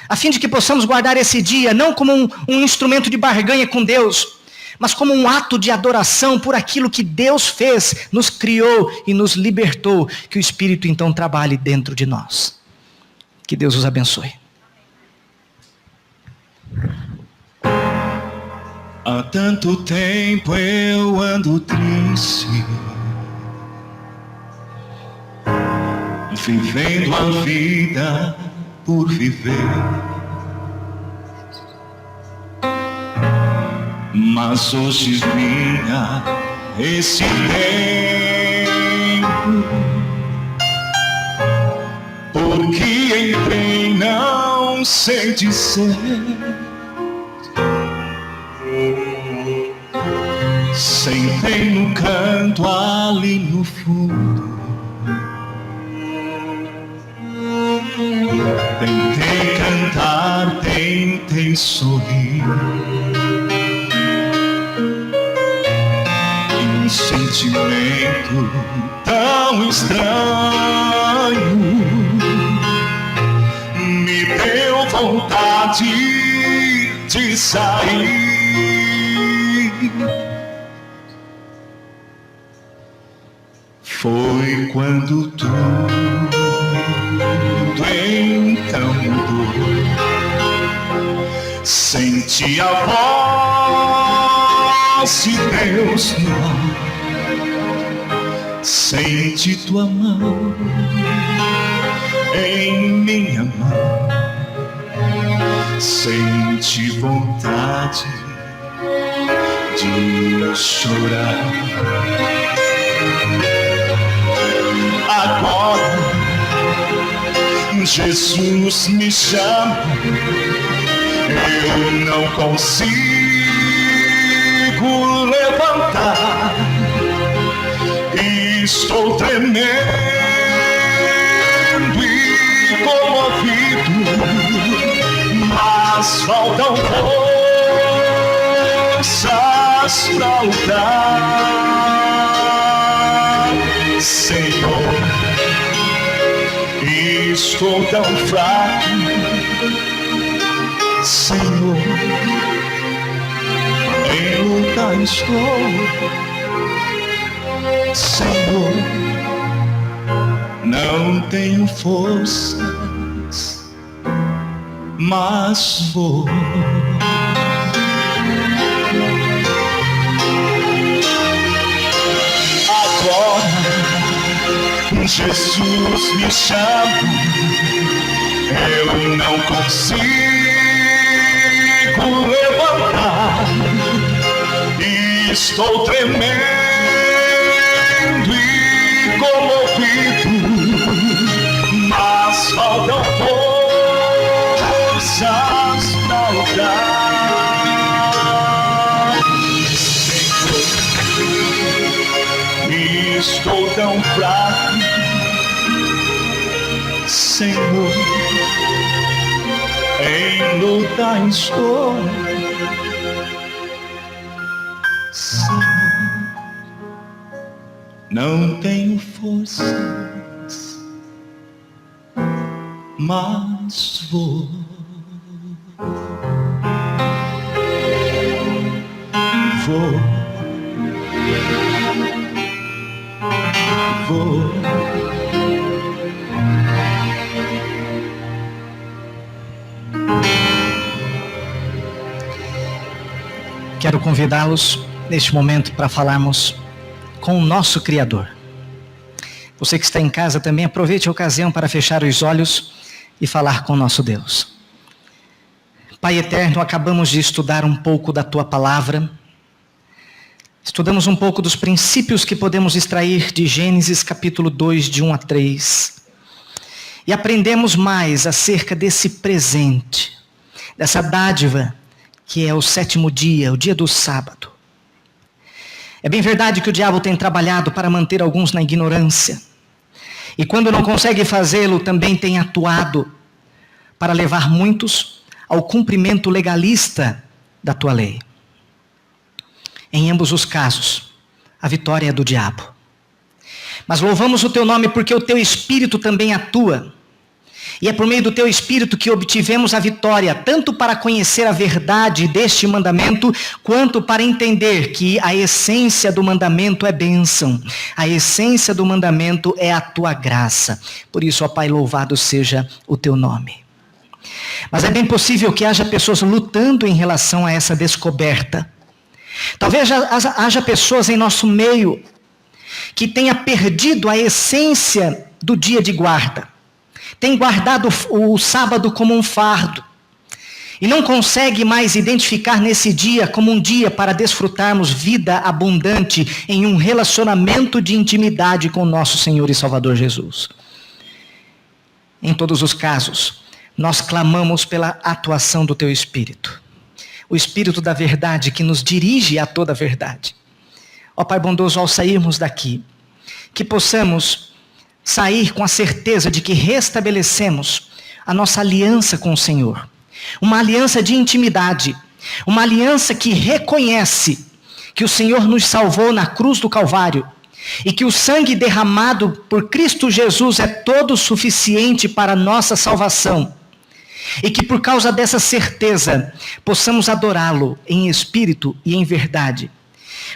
a fim de que possamos guardar esse dia, não como um instrumento de barganha com Deus, mas como um ato de adoração por aquilo que Deus fez, nos criou e nos libertou, que o Espírito então trabalhe dentro de nós. Que Deus os abençoe. Há tanto tempo eu ando triste, vivendo a vida por viver. Mas hoje vinha esse tempo, porque entrei não sei dizer. Sentei no canto ali no fundo, tentei cantar, tentei sorrir. Um sentimento tão estranho me deu vontade de sair. Foi quando tudo então mudou. Senti a voz de Deus no ar. Senti tua mão em minha mão. Senti vontade de chorar. Agora Jesus me chama, eu não consigo levantar, estou tremendo e comovido, mas faltam forças pra lutar. Senhor, estou tão fraco, Senhor, em luta estou, Senhor, não tenho forças, mas vou. Agora Jesus me chama, eu não consigo levantar, estou tremendo e comovido, mas faltam forças pra lutar. Senhor, estou tão fraco, Senhor, em luta estou, Senhor, não tenho forças, mas vou. Vou. Quero convidá-los neste momento para falarmos com o nosso Criador. Você que está em casa também, aproveite a ocasião para fechar os olhos e falar com o nosso Deus. Pai eterno, acabamos de estudar um pouco da Tua Palavra. Estudamos um pouco dos princípios que podemos extrair de Gênesis capítulo 2, de 1 a 3. E aprendemos mais acerca desse presente, dessa dádiva, que é o 7º dia, o dia do sábado. É bem verdade que o diabo tem trabalhado para manter alguns na ignorância. E quando não consegue fazê-lo, também tem atuado para levar muitos ao cumprimento legalista da tua lei. Em ambos os casos, a vitória é do diabo. Mas louvamos o teu nome porque o teu Espírito também atua. E é por meio do teu Espírito que obtivemos a vitória, tanto para conhecer a verdade deste mandamento, quanto para entender que a essência do mandamento é bênção. A essência do mandamento é a tua graça. Por isso, ó Pai, louvado seja o teu nome. Mas é bem possível que haja pessoas lutando em relação a essa descoberta. Talvez haja pessoas em nosso meio que tenha perdido a essência do dia de guarda. Tem guardado o sábado como um fardo. E não consegue mais identificar nesse dia como um dia para desfrutarmos vida abundante em um relacionamento de intimidade com nosso Senhor e Salvador Jesus. Em todos os casos, nós clamamos pela atuação do teu Espírito. O Espírito da verdade que nos dirige a toda a verdade. Ó Pai bondoso, ao sairmos daqui, que possamos sair com a certeza de que restabelecemos a nossa aliança com o Senhor. Uma aliança de intimidade, uma aliança que reconhece que o Senhor nos salvou na cruz do Calvário e que o sangue derramado por Cristo Jesus é todo suficiente para a nossa salvação. E que por causa dessa certeza, possamos adorá-lo em espírito e em verdade.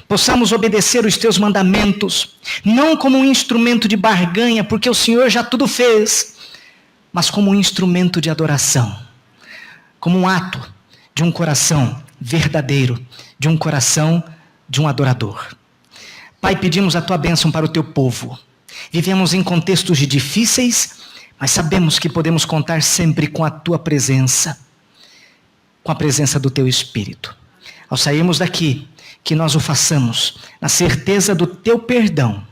Possamos obedecer os teus mandamentos, não como um instrumento de barganha, porque o Senhor já tudo fez, mas como um instrumento de adoração. Como um ato de um coração verdadeiro, de um coração de um adorador. Pai, pedimos a tua bênção para o teu povo. Vivemos em contextos difíceis, mas sabemos que podemos contar sempre com a tua presença, com a presença do teu Espírito. Ao sairmos daqui, que nós o façamos na certeza do teu perdão,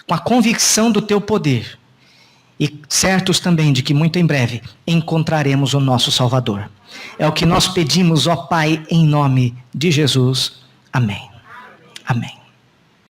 com a convicção do teu poder, e certos também de que muito em breve encontraremos o nosso Salvador. É o que nós pedimos, ó Pai, em nome de Jesus. Amém. Amém.